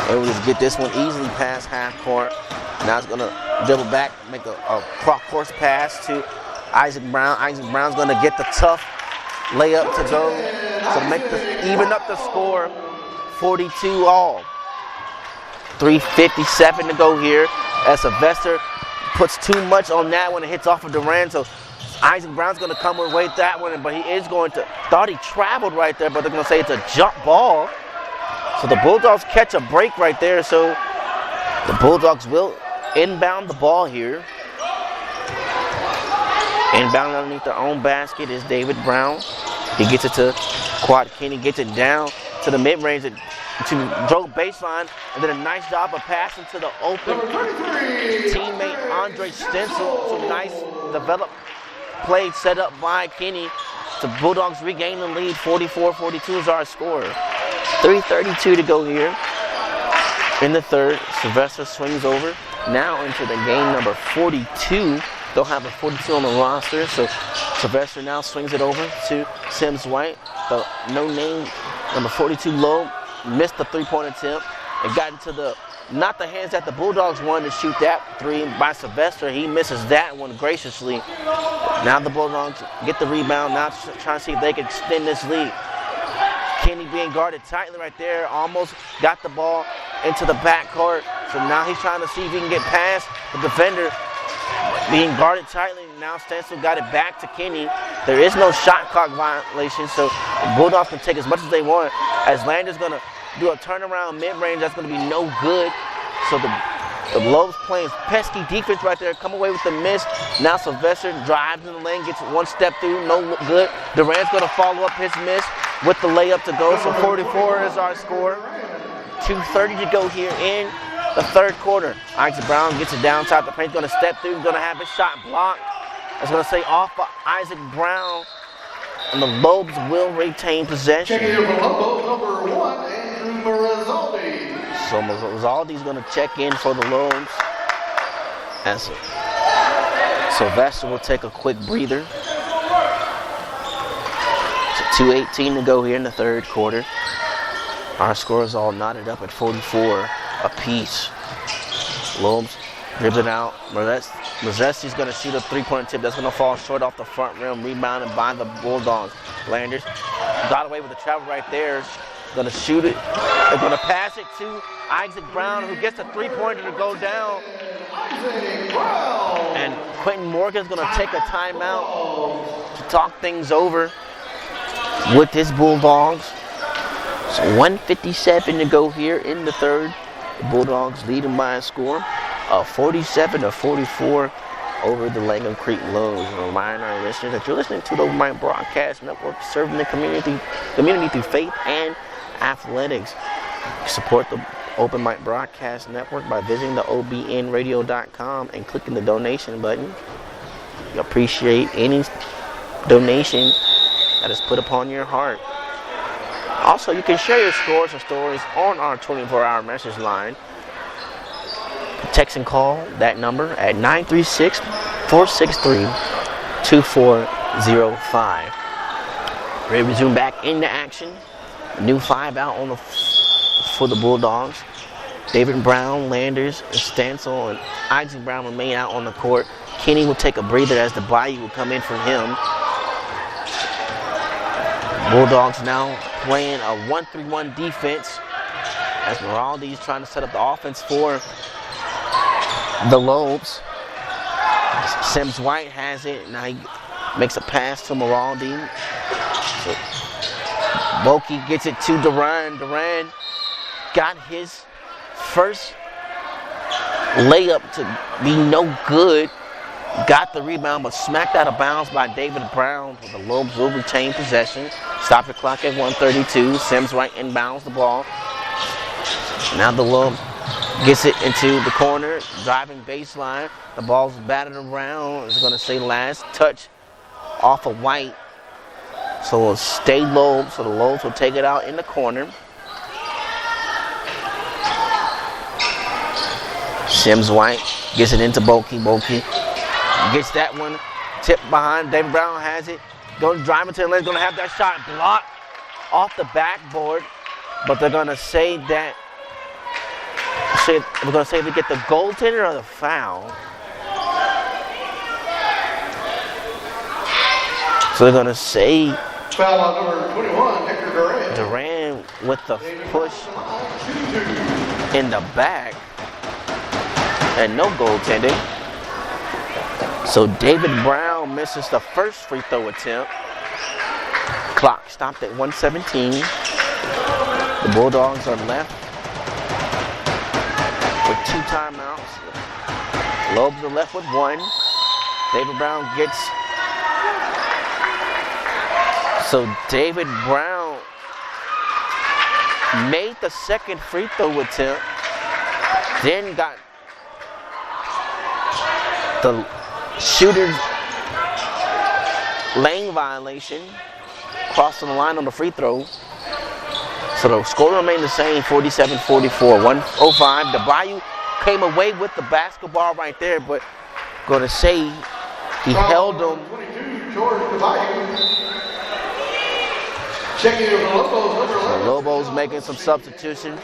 Able to get this one easily past half court. Now it's going to dribble back, make a cross-course pass to Isaac Brown. Isaac Brown's going to get the tough layup to go to even up the score, 42 all. 3:57 to go here as Sylvester puts too much on that one and hits off of Duran. So Isaac Brown's going to come away with that one, but he is going to, thought he traveled right there, but they're going to say it's a jump ball. So the Bulldogs catch a break right there, so the Bulldogs will inbound the ball here. Inbound underneath their own basket is David Brown. He gets it to Quad Kenny, gets it down to the mid-range to drove baseline, and then a nice job of passing to the open teammate Andre Stencil. So nice developed play set up by Kenny. The Bulldogs regain the lead. 44-42 is our score. 3:32 to go here in the third. Sylvester swings over now into the game number 42. They'll have a 42 on the roster, so Sylvester now swings it over to Sims White. The no-name number 42 low missed the three-point attempt and got into the not the hands that the Bulldogs wanted to shoot that three by Sylvester. He misses that one graciously. Now the Bulldogs get the rebound. Now trying to see if they can extend this lead. Kenny being guarded tightly right there. Almost got the ball into the backcourt. So now he's trying to see if he can get past the defender. Being guarded tightly. Now Stencil got it back to Kenny. There is no shot clock violation, so the Bulldogs can take as much as they want. As Landers going to do a turnaround mid-range, that's going to be no good. So the Lobos playing pesky defense right there, come away with the miss. Now Sylvester drives in the lane, gets one step through, no good. Durant's going to follow up his miss with the layup to go. So 44 is our score. 2:30 to go here in the third quarter. Isaac Brown gets it down top. The paint's going to step through. He's going to have his shot blocked. It's going to say off by Isaac Brown. And the Lobos will retain possession. Checking in for Lobos, number 1, Andrew Marizaldi. So Marizaldi's going to check in for the Lobos. As Sylvester will take a quick breather. So 2:18 to go here in the third quarter. Our score is all knotted up at 44 apiece. Lobos dribbling out. Mazeski's going to shoot a three-point tip. That's going to fall short off the front rim. Rebounded by the Bulldogs. Landers got away with the travel right there. Going to shoot it. They're going to pass it to Isaac Brown, who gets a three-pointer to go down. And Quentin Morgan's going to take a timeout to talk things over with his Bulldogs. So 1:57 to go here in the third. The Bulldogs leading by a score of 47-44 over the Langham Creek Lobos. And remind our listeners that you're listening to the Open Mic Broadcast Network, serving the community through faith and athletics. Support the Open Mic Broadcast Network by visiting the obnradio.com and clicking the donation button. We appreciate any donation that is put upon your heart. Also, you can share your scores or stories on our 24-hour message line. Text and call that number at 936-463-2405. Ready to resume back into action. New 5 out on for the Bulldogs. David Brown, Landers, Stancil, and Isaac Brown remain out on the court. Kenny will take a breather as the Bayou will come in for him. Bulldogs now playing a 1-3-1 defense as Miraldi's trying to set up the offense for the Lobos. Sims White has it. Now he makes a pass to Miraldi. So Bulkey gets it to Duran. Duran got his first layup to be no good. Got the rebound, but smacked out of bounds by David Brown. The Lobos will retain possession. Stop the clock at 1:32. Sims White inbounds the ball. Now the Lobos gets it into the corner, driving baseline. The ball's batted around. It's going to say last touch off of White. So it'll stay low, so the Lobos will take it out in the corner. Sims White gets it into Bulkey. Bulkey gets that one tipped behind. David Brown has it. Going driving to the lane. Going to have that shot blocked off the backboard. But they're going to say that. We're going to say they get the goaltender or the foul. So they're going to say foul on number 21, Hector Duran. Duran with the push in the back. And no goaltending. So David Brown misses the first free throw attempt. Clock stopped at 1:17. The Bulldogs are left with 2 timeouts. Lobos are left with 1. David Brown gets. So David Brown made the second free throw attempt, then got the shooter's lane violation, crossing the line on the free throw. So the score remained the same, 47-44, 1:05. The Bayou came away with the basketball right there, but going to say he held them. 22, George the Bayou. Checking with the Lobos. The Lobos making some substitution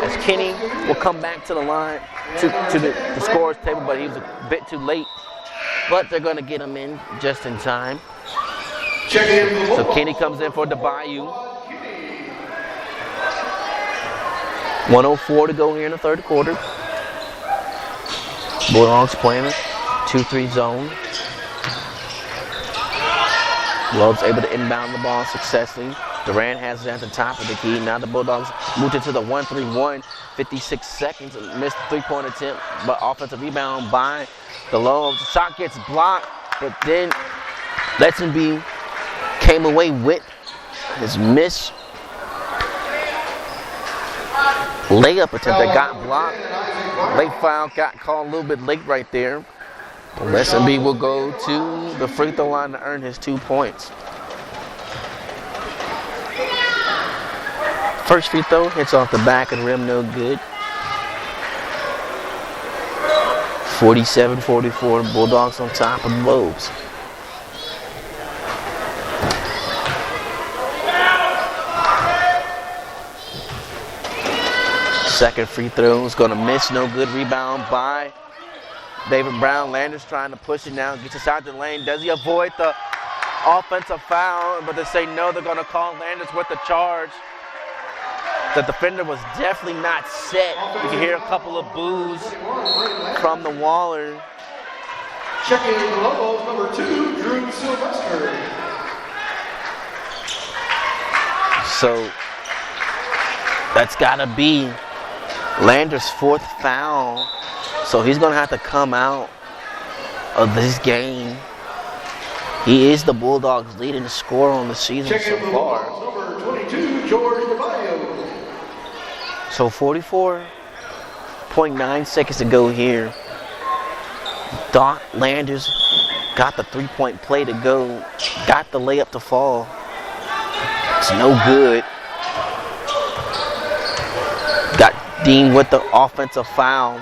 as Kenny will come back to the line, to the scorer's table, but he was a bit too late. But they're going to get him in just in time. So Kenny comes in for the Bayou. 1:04 to go here in the third quarter. Bulldogs playing a 2-3 zone. Lobos able to inbound the ball successfully. Durant has it at the top of the key. Now the Bulldogs moved into the 1-3-1. 56 seconds. Missed 3-point attempt, but offensive rebound by the Lobos. The shot gets blocked, but then Letzenby came away with his miss layup attempt that got blocked. Late foul got called a little bit late right there. Letzenby will go to the free throw line to earn his 2 points. First free throw hits off the back of the rim, no good. 47-44, Bulldogs on top of the Lobos. Second free throw is going to miss, no good. Rebound by David Brown. Landers trying to push it now, gets inside the lane. Does he avoid the offensive foul, but they say no, they're going to call Landers with the charge. The defender was definitely not set. You can hear a couple of boos from the Waller. Checking the Lobos, number 2, Drew Sylvester. So that's got to be Landers' 4th foul. So he's going to have to come out of this game. He is the Bulldogs' leading scorer on the season so far. Number 22, George DeBayo. So 44.9 seconds to go here. Doc Landers got the 3-point play to go. Got the layup to fall. It's no good. Got deemed with the offensive foul.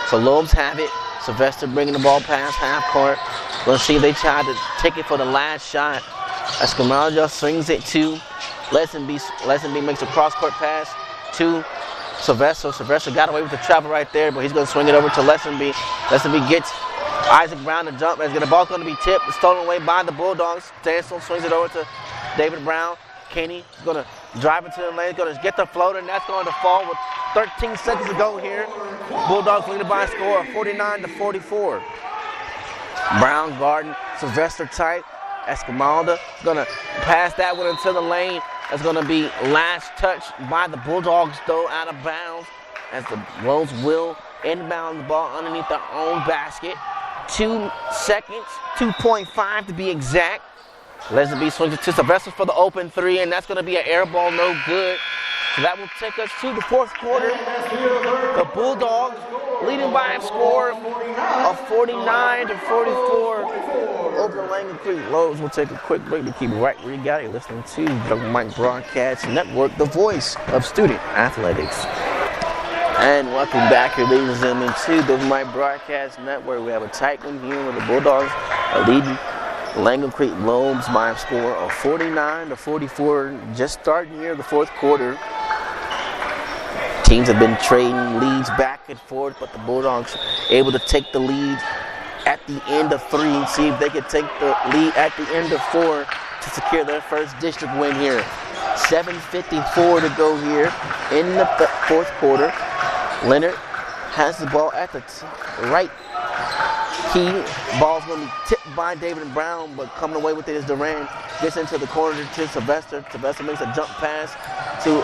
So Lobos have it. Sylvester bringing the ball past half court. Let's see if they try to take it for the last shot. Escamilla swings it to Lesenby. Lesenby makes a cross-court pass to Sylvester. Sylvester got away with the travel right there, but he's going to swing it over to Lesenby. Lesenby gets Isaac Brown to jump. The ball's going to be tipped, stolen away by the Bulldogs. Dancel swings it over to David Brown. Kenny is going to drive into the lane, going to get the floater, and that's going to fall with 13 seconds to go here. Bulldogs leading by a score of 49-44. Brown guarding Sylvester tight. Escamilla going to pass that one into the lane. That's going to be last touch by the Bulldogs, though, out of bounds, as the Lobos will inbound the ball underneath their own basket. 2 seconds, 2.5 to be exact. Lesenby swings it to Sylvester for the open 3, and that's going to be an air ball, no good. So that will take us to the 4th quarter. The Bulldogs leading by a score of 49-44 over Langham Creek. Lobos will take a quick break to keep it right where you got it. You're listening to the Mike Broadcast Network, the voice of student athletics. And welcome back here, ladies and gentlemen, to the Mike Broadcast Network. We have a tight one here with the Bulldogs leading Langham Creek Lobos by a score of 49-44, just starting here the 4th quarter. Teams have been trading leads back and forth, but the Bulldogs able to take the lead at the end of 3 and see if they can take the lead at the end of 4 to secure their first district win here. 7:54 to go here in the 4th quarter. Leonard has the ball at the right key. Ball's going to be tipped by David Brown, but coming away with it is Duran. Gets into the corner to Sylvester. Sylvester makes a jump pass to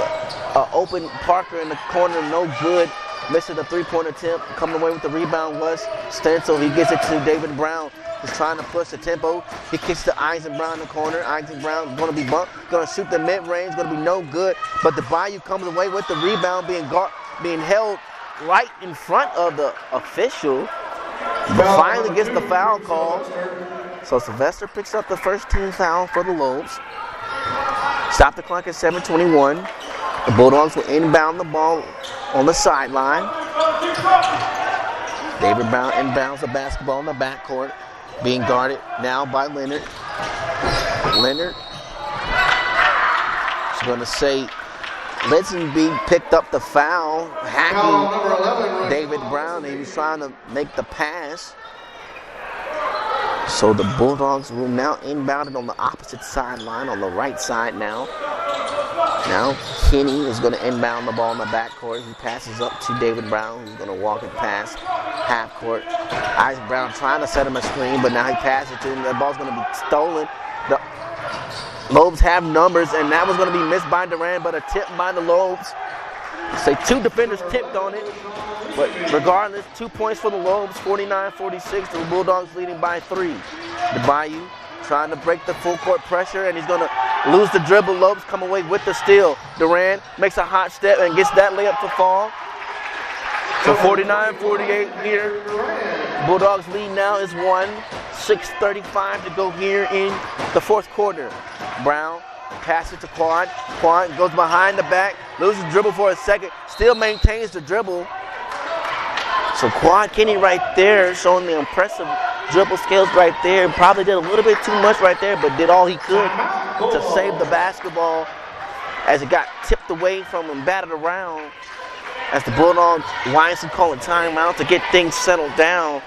open Parker in the corner, no good. Missing the 3-point attempt. Coming away with the rebound was Stencil. He gets it to David Brown. He's trying to push the tempo. He kicks to Isaac Brown in the corner. Isaac Brown going to be bumped. Going to shoot the mid-range. Going to be no good. But the Bayou comes away with the rebound being held right in front of the official. But finally gets the foul call. So Sylvester picks up the first team foul for the Lobos. Stop the clock at 7:21. The Bulldogs will inbound the ball on the sideline. David Brown inbounds the basketball in the backcourt, being guarded now by Leonard. Leonard is going to say Lesenby picked up the foul, hacking David Brown. He was trying to make the pass. So the Bulldogs will now inbound it on the opposite sideline, on the right side now. Now Kenny is going to inbound the ball in the backcourt. He passes up to David Brown, who's going to walk it past half court. Isaac Brown trying to set him a screen, but now he passes it to him. The ball's going to be stolen. The Lobos have numbers, and that was going to be missed by Duran, but a tip by the Lobos. Say 2 defenders tipped on it, but regardless, 2 points for the Lobos, 49-46. The Bulldogs leading by 3. The Bayou trying to break the full court pressure, and he's going to lose the dribble. Lobos come away with the steal. Duran makes a hot step and gets that layup to fall. So 49-48 here. Bulldogs lead now is 1. 6:35 to go here in the 4th quarter. Brown passes to Quad. Quad goes behind the back, loses the dribble for a second, still maintains the dribble. So Quad Kenny right there showing the impressive dribble skills right there. Probably did a little bit too much right there, but did all he could to save the basketball as it got tipped away from him, batted around. As the Bulldogs wisely calling timeout to get things settled down.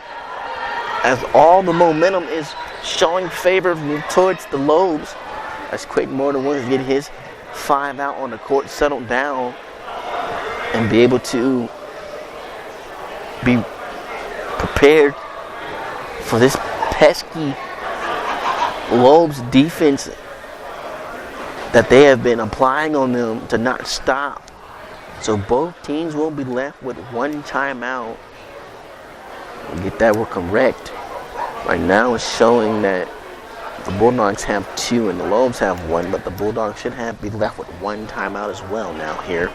as all the momentum is showing favor towards the Lobos. As Quentin Morton wants to get his 5 out on the court, settled down, and be able to be prepared for this pesky Lobos defense that they have been applying on them to not stop. So both teams will be left with 1 timeout. We'll get that one correct. Right now it's showing that the Bulldogs have 2 and the Lobos have 1, but the Bulldogs should be left with 1 timeout as well now here.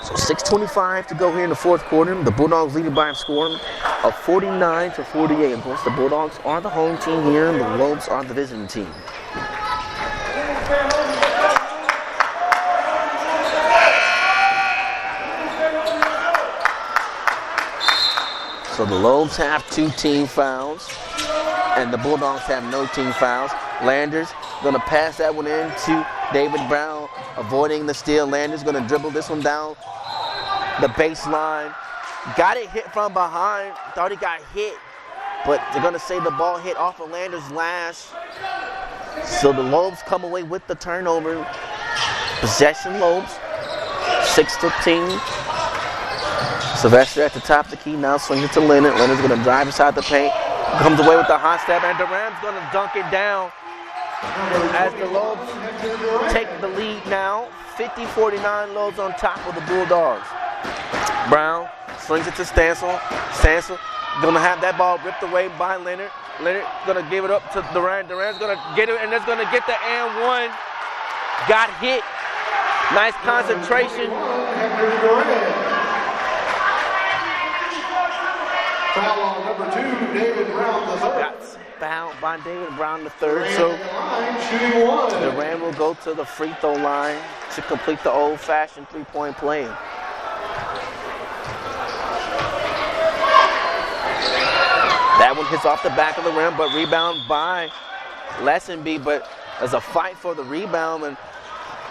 So 6:25 to go here in the fourth quarter. The Bulldogs leading by a score of 49-48. Of course, the Bulldogs are the home team here, and the Lobos are the visiting team. So the Lobos have 2 team fouls, and the Bulldogs have no team fouls. Landers going to pass that one in to David Brown, avoiding the steal. Landers going to dribble this one down the baseline. Got it hit from behind. Thought he got hit, but they're going to say the ball hit off of Landers' lash. So the Lobos come away with the turnover. Possession Lobos, 6:15. Sylvester at the top of the key, now swings it to Leonard. Leonard's going to drive inside the paint. Comes away with the hot step, and Durant's going to dunk it down as the Lobos take the lead now. 50-49 Lobos on top of the Bulldogs. Brown slings it to Stansel. Stansel going to have that ball ripped away by Leonard. Leonard going to give it up to Durant. Durant's going to get it, and it's going to get the and one. Got hit. Nice concentration. Foul on number 2, David Brown III. Got fouled by David Brown III. So Durant will go to the free throw line to complete the old-fashioned three-point play. That one hits off the back of the rim, but rebound by Lessenby. But there's a fight for the rebound, and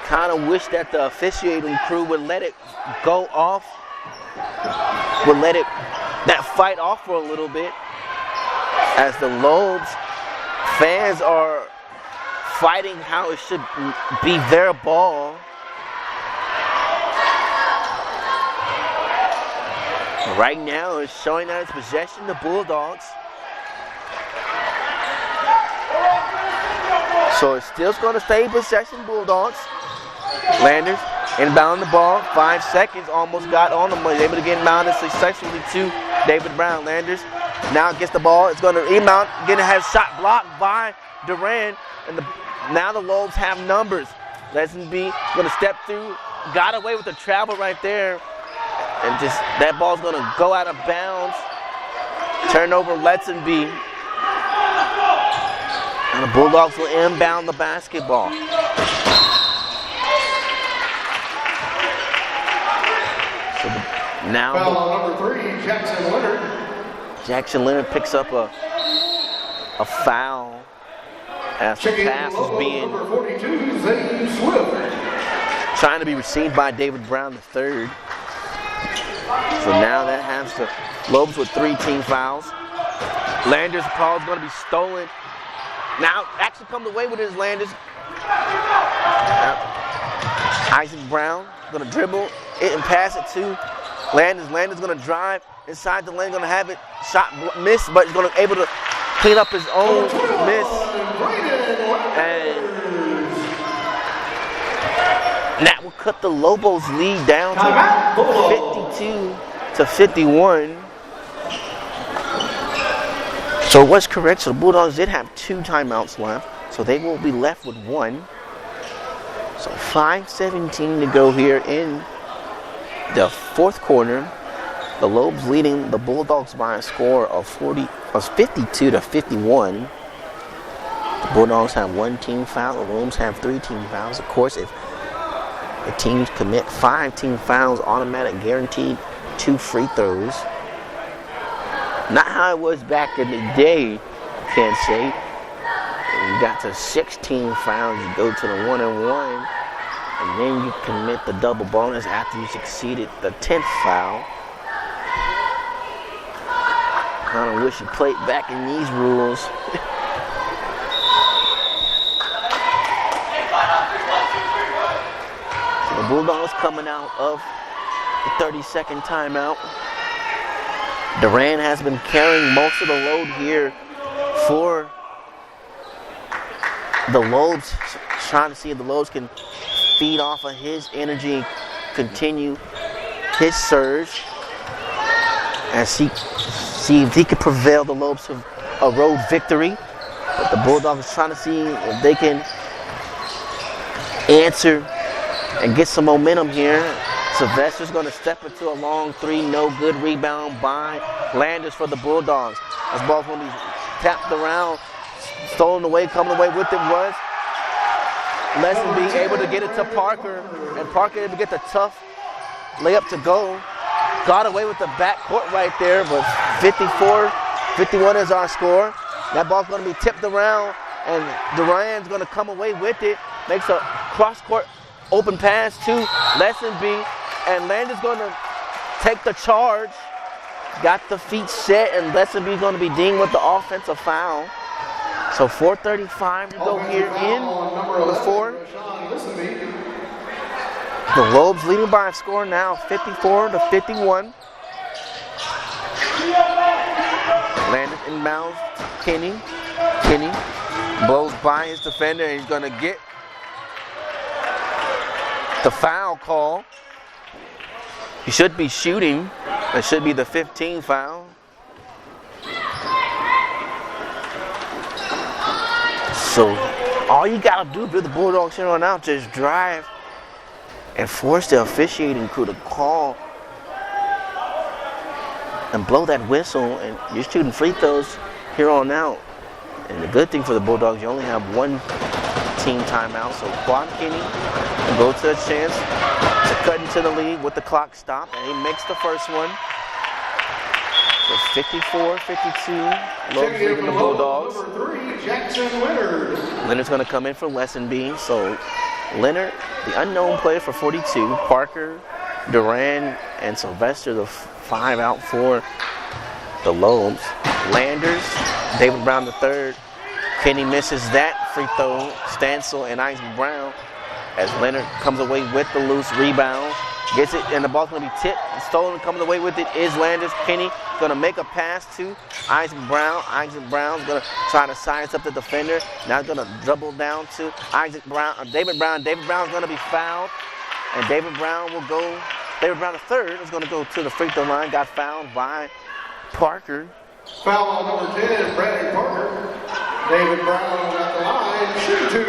kind of wish that the officiating crew would let it go off, would let it that fight off for a little bit, as the Lobos fans are fighting how it should be their ball. Right now it's showing that it's possession the Bulldogs. So it's still going to stay possession Bulldogs. Landers inbound the ball, 5 seconds, almost got on him, but able to get inbounded successfully to David Brown. Landers now gets the ball, it's going to rebound, going to have shot blocked by Durant, and now the Lobos have numbers. Lessenby going to step through, got away with the travel right there, and just that ball's going to go out of bounds. Turnover, Lessenby, and the Bulldogs will inbound the basketball. Now foul on number 3, Jackson Leonard. Jackson Leonard picks up a foul as the pass is being number 42, Zane Swift. trying to be received by David Brown III. So now that has the Lobos with 3 team fouls. Landers' ball is going to be stolen. Now actually comes away with his Landers. Isaac Brown going to dribble it and pass it to Landers. Landers going to drive inside the lane, going to have it shot miss, but he's going to able to clean up his own miss. And that will cut the Lobos lead down to 52-51. So it was correct. So the Bulldogs did have 2 timeouts left, so they will be left with 1. So 5:17 to go here in the fourth quarter. The Lobos leading the Bulldogs by a score of 52-51. The Bulldogs have 1 team foul. The Lobos have 3 team fouls. Of course, if the teams commit 5 team fouls, automatic guaranteed 2 free throws. Not how it was back in the day, I can't say. You got to 16 fouls, you go to the 1-and-1, and then you commit the double bonus after you succeeded the 10th foul. kind of wish he played back in these rules. So the Bulldogs coming out of the 30-second timeout. Duran has been carrying most of the load here for the Lobos, trying to see if the Lobos can feed off of his energy, continue his surge, and see if he can prevail the Lobos to a road victory. But the Bulldogs are trying to see if they can answer and get some momentum here. Sylvester's going to step into a long three, no good. Rebound by Landers for the Bulldogs. This ball's going to be tapped around, stolen away, coming away with it was Lesson being able to get it to Parker, and Parker able to get the tough layup to go. Got away with the backcourt right there, but 54-51 is our score. That ball's going to be tipped around, and Duran's going to come away with it. Makes a cross-court open pass to Lesson B, and Landon's going to take the charge. Got the feet set, and Lesson B going to be deemed with the offensive foul. So 4:35 to go here in the fourth. The Lobos leading by a score now, 54-51. Landon inbounds Kenny. Kenny blows by his defender, and he's going to get the foul call. He should be shooting. It should be the 15th foul. So all you got to do for the Bulldogs here on out, just drive and force the officiating crew to call and blow that whistle, and you're shooting free throws here on out. And the good thing for the Bulldogs, you only have one team timeout, so Quad Kenny can go to a chance to cut into the lead with the clock stopped, and he makes the first one. So 54-52, Lobos leading the Bulldogs. Number 3, Jackson Leonard. Leonard's going to come in for Lesson B. So Leonard, the unknown player for 42. Parker, Duran, and Sylvester, the 5 out for the Lobos. Landers, David Brown the third. Kenny misses that free throw. Stansel and Isaac Brown as Leonard comes away with the loose rebound. Gets it, and the ball's going to be tipped. Stolen, coming away with it is Landers. Kenny going to make a pass to Isaac Brown. Isaac Brown's going to try to size up the defender. Now going to dribble down to David Brown. David Brown's going to be fouled, and David Brown will go. David Brown the third is going to go to the free throw line. Got fouled by Parker. Foul on number 10, Brandon Parker. David Brown at the line, shoot 2.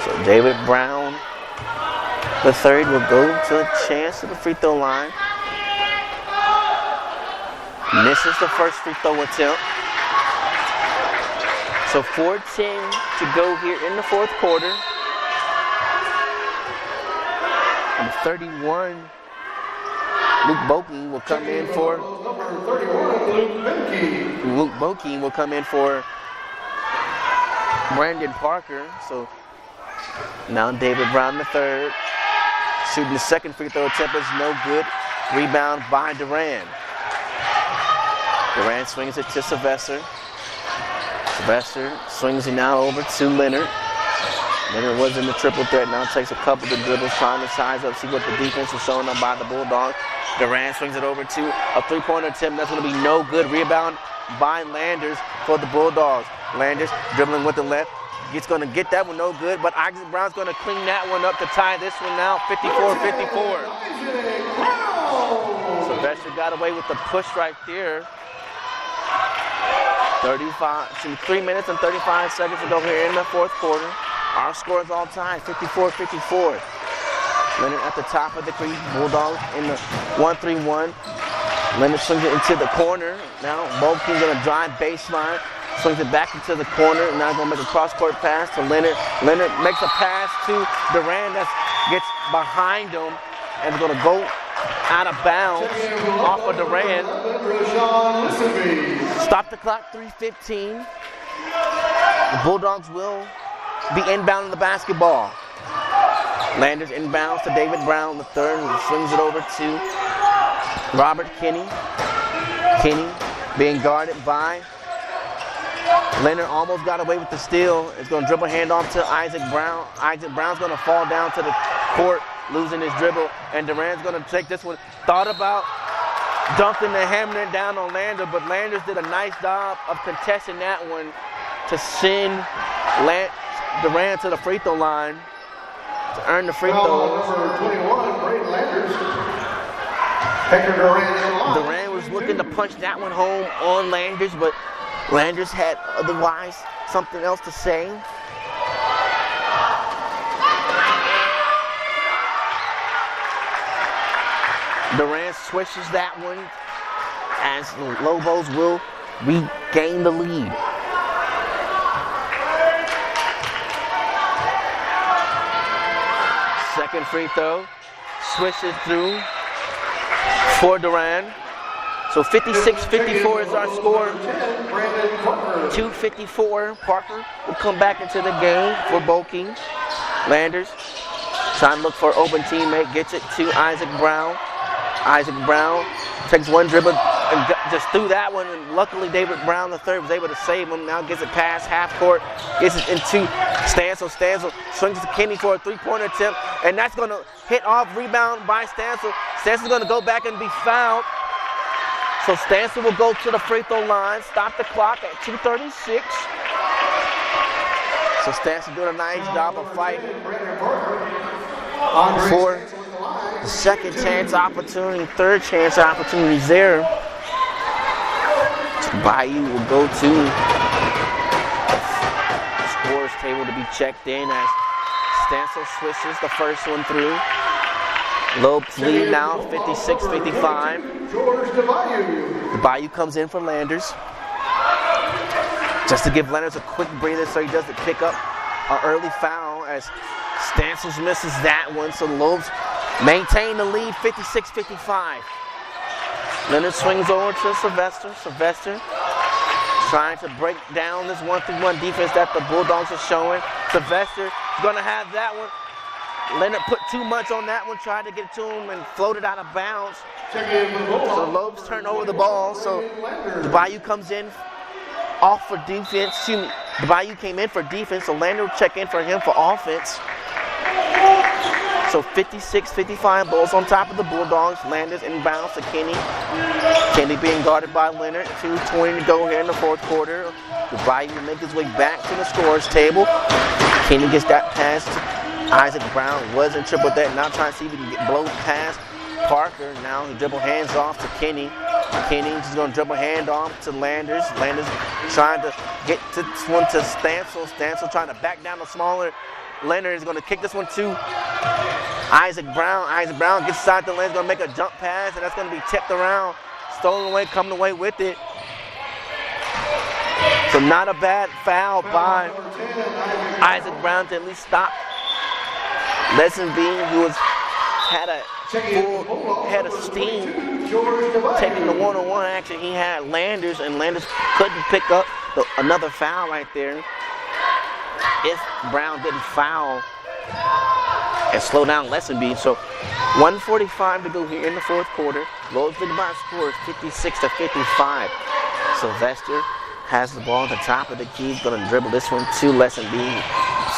So David Brown the third will go to a chance to the free throw line. Misses the first free throw attempt. So 4:10 to go here in the fourth quarter. And 31, Luke Bokie will come in for. Luke Bokie will come in for Brandon Parker. So now David Brown the third. Shooting the second free throw attempt is no good. Rebound by Duran. Duran swings it to Sylvester. Sylvester swings it now over to Leonard. Leonard was in the triple threat, now takes a couple of dribbles, trying to size up, see what the defense is showing up by the Bulldogs. Duran swings it over to a three-pointer attempt. That's going to be no good. Rebound by Landers for the Bulldogs. Landers dribbling with the left. He's going to get that one, no good, but Isaac Brown's going to clean that one up to tie this one now, 54-54. Sylvester got away with the push right there. 3 minutes and 35 seconds to go here in the fourth quarter. Our score is all tied, 54-54. Leonard at the top of the crease, Bulldogs in the 1-3-1. Leonard swings it into the corner. Now Boke's going to drive baseline. Swings it back into the corner. Now going to make a cross-court pass to Leonard. Leonard makes a pass to Duran that gets behind him and is going to go out of bounds off of Duran. Stop the clock, 3:15. The Bulldogs will be inbounding the basketball. Landers inbounds to David Brown, the third, who swings it over to Robert Kenny. Kenny being guarded by Leonard. Almost got away with the steal. It's going to dribble handoff to Isaac Brown. Isaac Brown's going to fall down to the court, losing his dribble, and Durant's going to take this one. Thought about dunking and hammering it down on Landers, but Landers did a nice job of contesting that one to send Durant to the free throw line to earn the free throw. Number 21, Braden Landers. Durant was looking to punch that one home on Landers, but Landers had otherwise something else to say. Durant switches that one as the Lobos will regain the lead. Second free throw, switches through for Durant. So 56-54 is our score. 2:54. Parker will come back into the game for Boking. Landers trying to look for an open teammate, gets it to Isaac Brown. Isaac Brown takes one dribble and just threw that one, and luckily David Brown III was able to save him. Now gets it past half court, gets it into Stansel. Stansel swings to Kenny for a three-pointer attempt, and that's going to hit off, rebound by Stansel. Stansel's going to go back and be fouled. So Stansel will go to the free throw line, stop the clock at 2:36. So Stansel doing a nice job of fighting for the second chance opportunity, third chance opportunities there. Bayou will go to the scores table to be checked in as Stansel switches the first one through. Lobos lead now, 56-55. The Bayou comes in for Landers. Just to give Landers a quick breather so he doesn't pick up an early foul as Stansel misses that one. So the Lobos maintain the lead, 56-55. Leonard swings over to Sylvester. Sylvester trying to break down this 1-3-1 defense that the Bulldogs are showing. Sylvester is going to have that one. Leonard put too much on that one, tried to get it to him and floated out of bounds. So the Lobos turn over the ball. So the Bayou comes in off for defense. Excuse me, the Bayou came in for defense, so Leonard will check in for him for offense. So 56-55, Bulls on top of the Bulldogs. Landers inbounds to Kenny. Kenny being guarded by Leonard. 2:20 to go here in the fourth quarter. The Bayou will make his way back to the scorers table. Kenny gets that pass to Isaac Brown. Was in triple that. Now trying to see if he can get blows past Parker. Now he dribble hands off to Kenny. Kenny's just going to dribble hand off to Landers. Landers trying to get this one to Stansel. Stansel trying to back down the smaller Leonard is going to kick this one to Isaac Brown. Isaac Brown gets inside the lane, going to make a jump pass, and that's going to be tipped around. Stolen away, coming away with it. So not a bad foul by Isaac Brown to at least stop Lesson Bean, who had a full head of steam taking the one-on-one action. He had Landers, and Landers couldn't pick up another foul right there. If Brown didn't foul and slow down Lesson Bean. So 1:45 to go here in the fourth quarter. Lobos lead by a score of 56-55. Sylvester has the ball at the top of the key. He's going to dribble this one to Lesson Bean.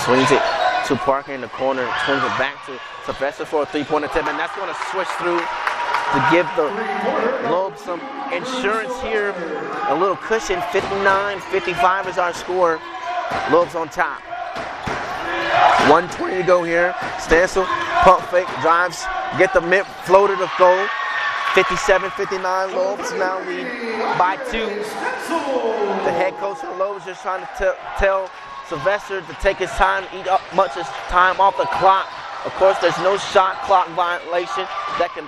Swings it to Parker in the corner. Swings it back to Sylvester for a three-pointer attempt. And that's going to switch through to give the Lobos some insurance here. A little cushion. 59-55 is our score. Lobos on top. 1:20 to go here. Stansel, pump fake, drives, get the mid floater to go. 57-59, Lobos now lead by 2. The head coach of the Lobos just trying to tell Sylvester to take his time, eat up much of his time off the clock. Of course, there's no shot clock violation that can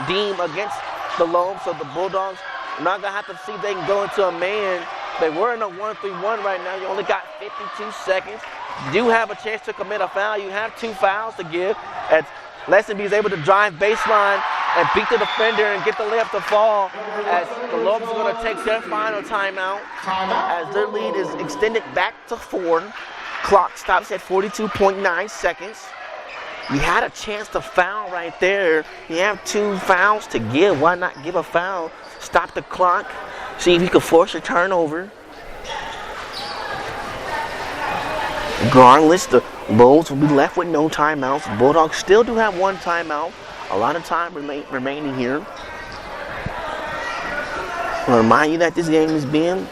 deem against the Lobos, so the Bulldogs are not going to have to see if they can go into a man. They were in a 1-3-1 right now. You only got 52 seconds. You do have a chance to commit a foul. You have 2 fouls to give. As Lesson B is able to drive baseline and beat the defender and get the layup to fall, as the Lobos are going to take their final timeout as their lead is extended back to 4. Clock stops at 42.9 seconds. You had a chance to foul right there. You have 2 fouls to give. Why not give a foul? Stop the clock. See if he can force a turnover. Regardless, the Lobos will be left with no timeouts. The Bulldogs still do have one timeout. A lot of time remaining here. I'll remind you that this game is being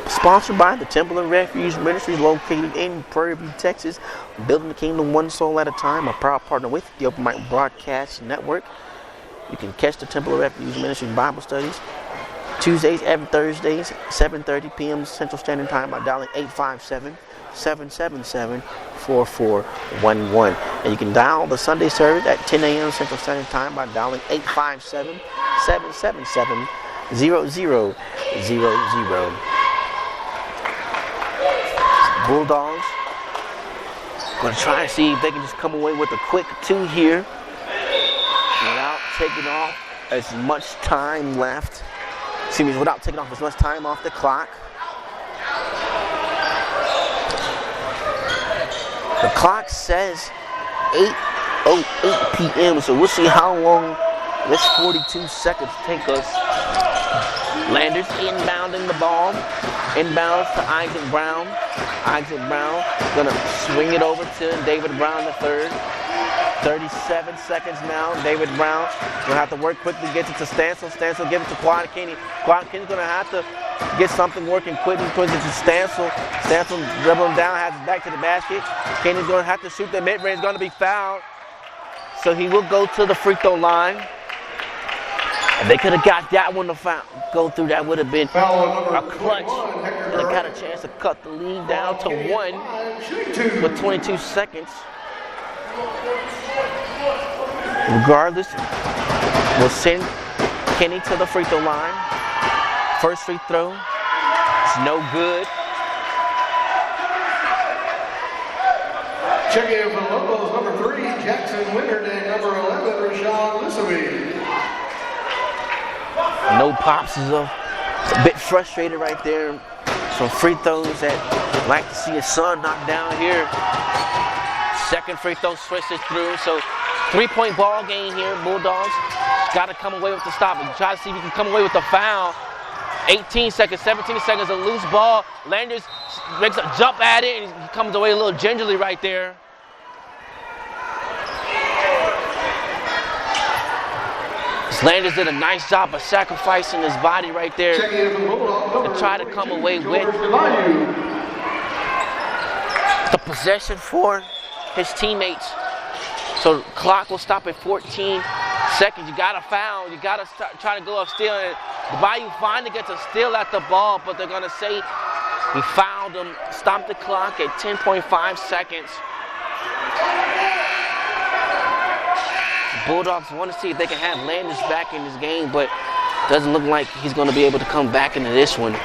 sponsored by the Temple and Refuge Ministries located in Prairie View, Texas. Building the kingdom one soul at a time. A proud partner with the Open Mic Broadcast Network. You can catch the Temple and Refuge Ministries Bible studies Tuesdays and Thursdays, 7:30 p.m. Central Standard Time by dialing 857-777-4411. And you can dial the Sunday service at 10 a.m. Central Standard Time by dialing 857-777-0000. Bulldogs going to try and see if they can just come away with a quick 2 here without taking off as much time left. Without taking off as much time off the clock. The clock says 8:08 p.m. So we'll see how long this 42 seconds take us. Landers inbounding the ball. Inbounds to Isaac Brown. Isaac Brown gonna swing it over to David Brown III. 37 seconds now. David Brown gonna have to work quickly, gets it to Stansel. Stansel gives it to Quad Kenny. Quad Kenny's gonna have to get something working quickly. Puts it to Stansel. Stansel dribbling down, has it back to the basket. Kenny's gonna have to shoot the mid-range. Gonna be fouled. So he will go to the free throw line. If they could have got that one to go through, that would have been a clutch. And they got a chance to cut the lead down to 1 with 22 seconds. Regardless, we'll send Kenny to the free throw line. First free throw, it's no good. Checking in for the Lobos, number 3, Jackson Leonard, and number 11, Rashawn Lissaby. No pops is a bit frustrated right there. Some free throws that like to see his son knocked down here. Second free throw switches through, so 3-point ball game here. Bulldogs got to come away with the stop. Try to see if he can come away with the foul. 18 seconds, 17 seconds, a loose ball. Landers makes a jump at it, and he comes away a little gingerly right there. Landers did a nice job of sacrificing his body right there to try to come away with the possession for his teammates. So the clock will stop at 14 seconds. You got to foul. You got to try to go up steal. And Bayou finally gets a steal at the ball, but they're going to say he fouled him. Stop the clock at 10.5 seconds. Bulldogs want to see if they can have Landers back in this game, but doesn't look like he's going to be able to come back into this one.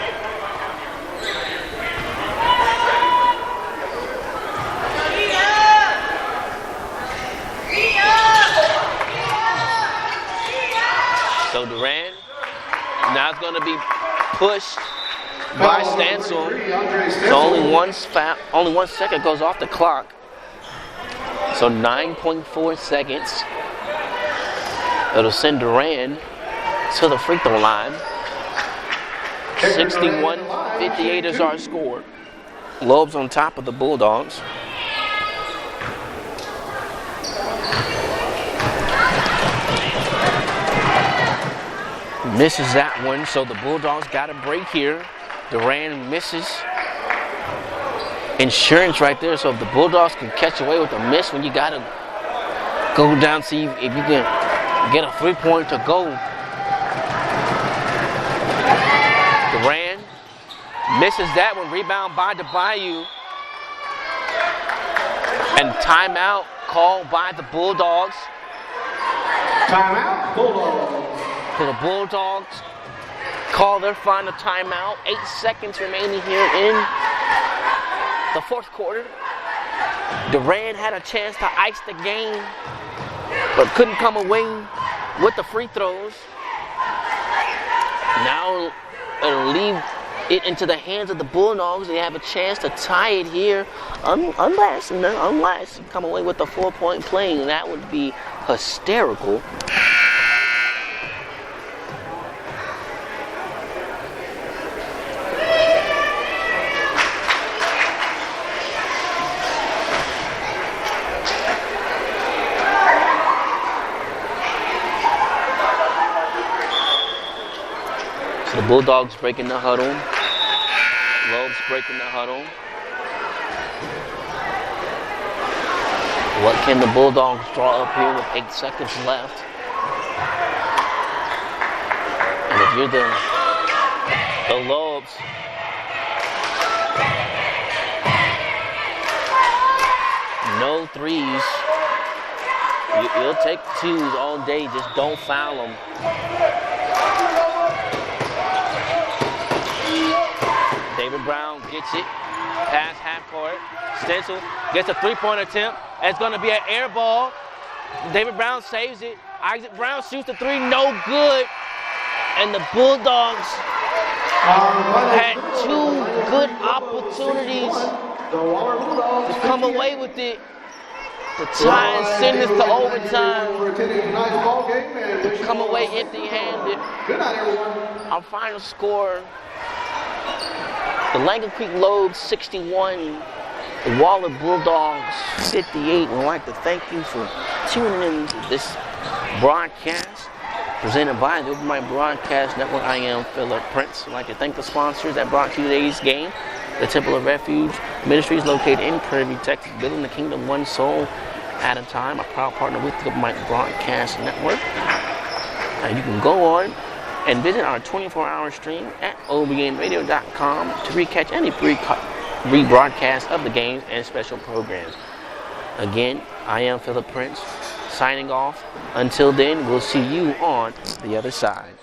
So Duran now it's going to be pushed by Stansel. So only 1 second goes off the clock. So 9.4 seconds. It'll send Duran to the free throw line. 61-58 is our score. Lobos on top of the Bulldogs. Misses that one, so the Bulldogs got a break here. Duran misses. Insurance right there, so if the Bulldogs can catch away with a miss when you got to go down, see if you can get a 3-point to go. Duran misses that one. Rebound by Bayou. And timeout called by the Bulldogs. Timeout, Bulldogs. So the Bulldogs call their final timeout. 8 seconds remaining here in the fourth quarter. Duran had a chance to ice the game, but couldn't come away with the free throws. Now it'll leave it into the hands of the Bulldogs. They have a chance to tie it here unless you come away with a 4-point play, and that would be hysterical. So the Bulldogs breaking the huddle. Lobos breaking the huddle. What can the Bulldogs draw up here with 8 seconds left? And if you're the Lobos, no threes. You'll take twos all day. Just don't foul them. David Brown gets it. Pass half court. Stencil gets a three-point attempt. It's going to be an air ball. David Brown saves it. Isaac Brown shoots the three. No good. And the Bulldogs had 2 good opportunities to come away with it. To try and send this to overtime. To come away empty-handed. Our final score, the Langham Creek Lobos 61, the Waller Bulldogs 58. We'd like to thank you for tuning in to this broadcast presented by the Open Mic Broadcast Network. I am Philip Prince. I'd like to thank the sponsors that brought you today's game. The Temple of Refuge Ministries located in Prairie View, Texas, building the kingdom one soul at a time. A proud partner with the Open Mic Broadcast Network. You can go on and visit our 24-hour stream at obnradio.com to recatch any rebroadcast of the games and special programs. Again, I am Philip Prince, signing off. Until then, we'll see you on the other side.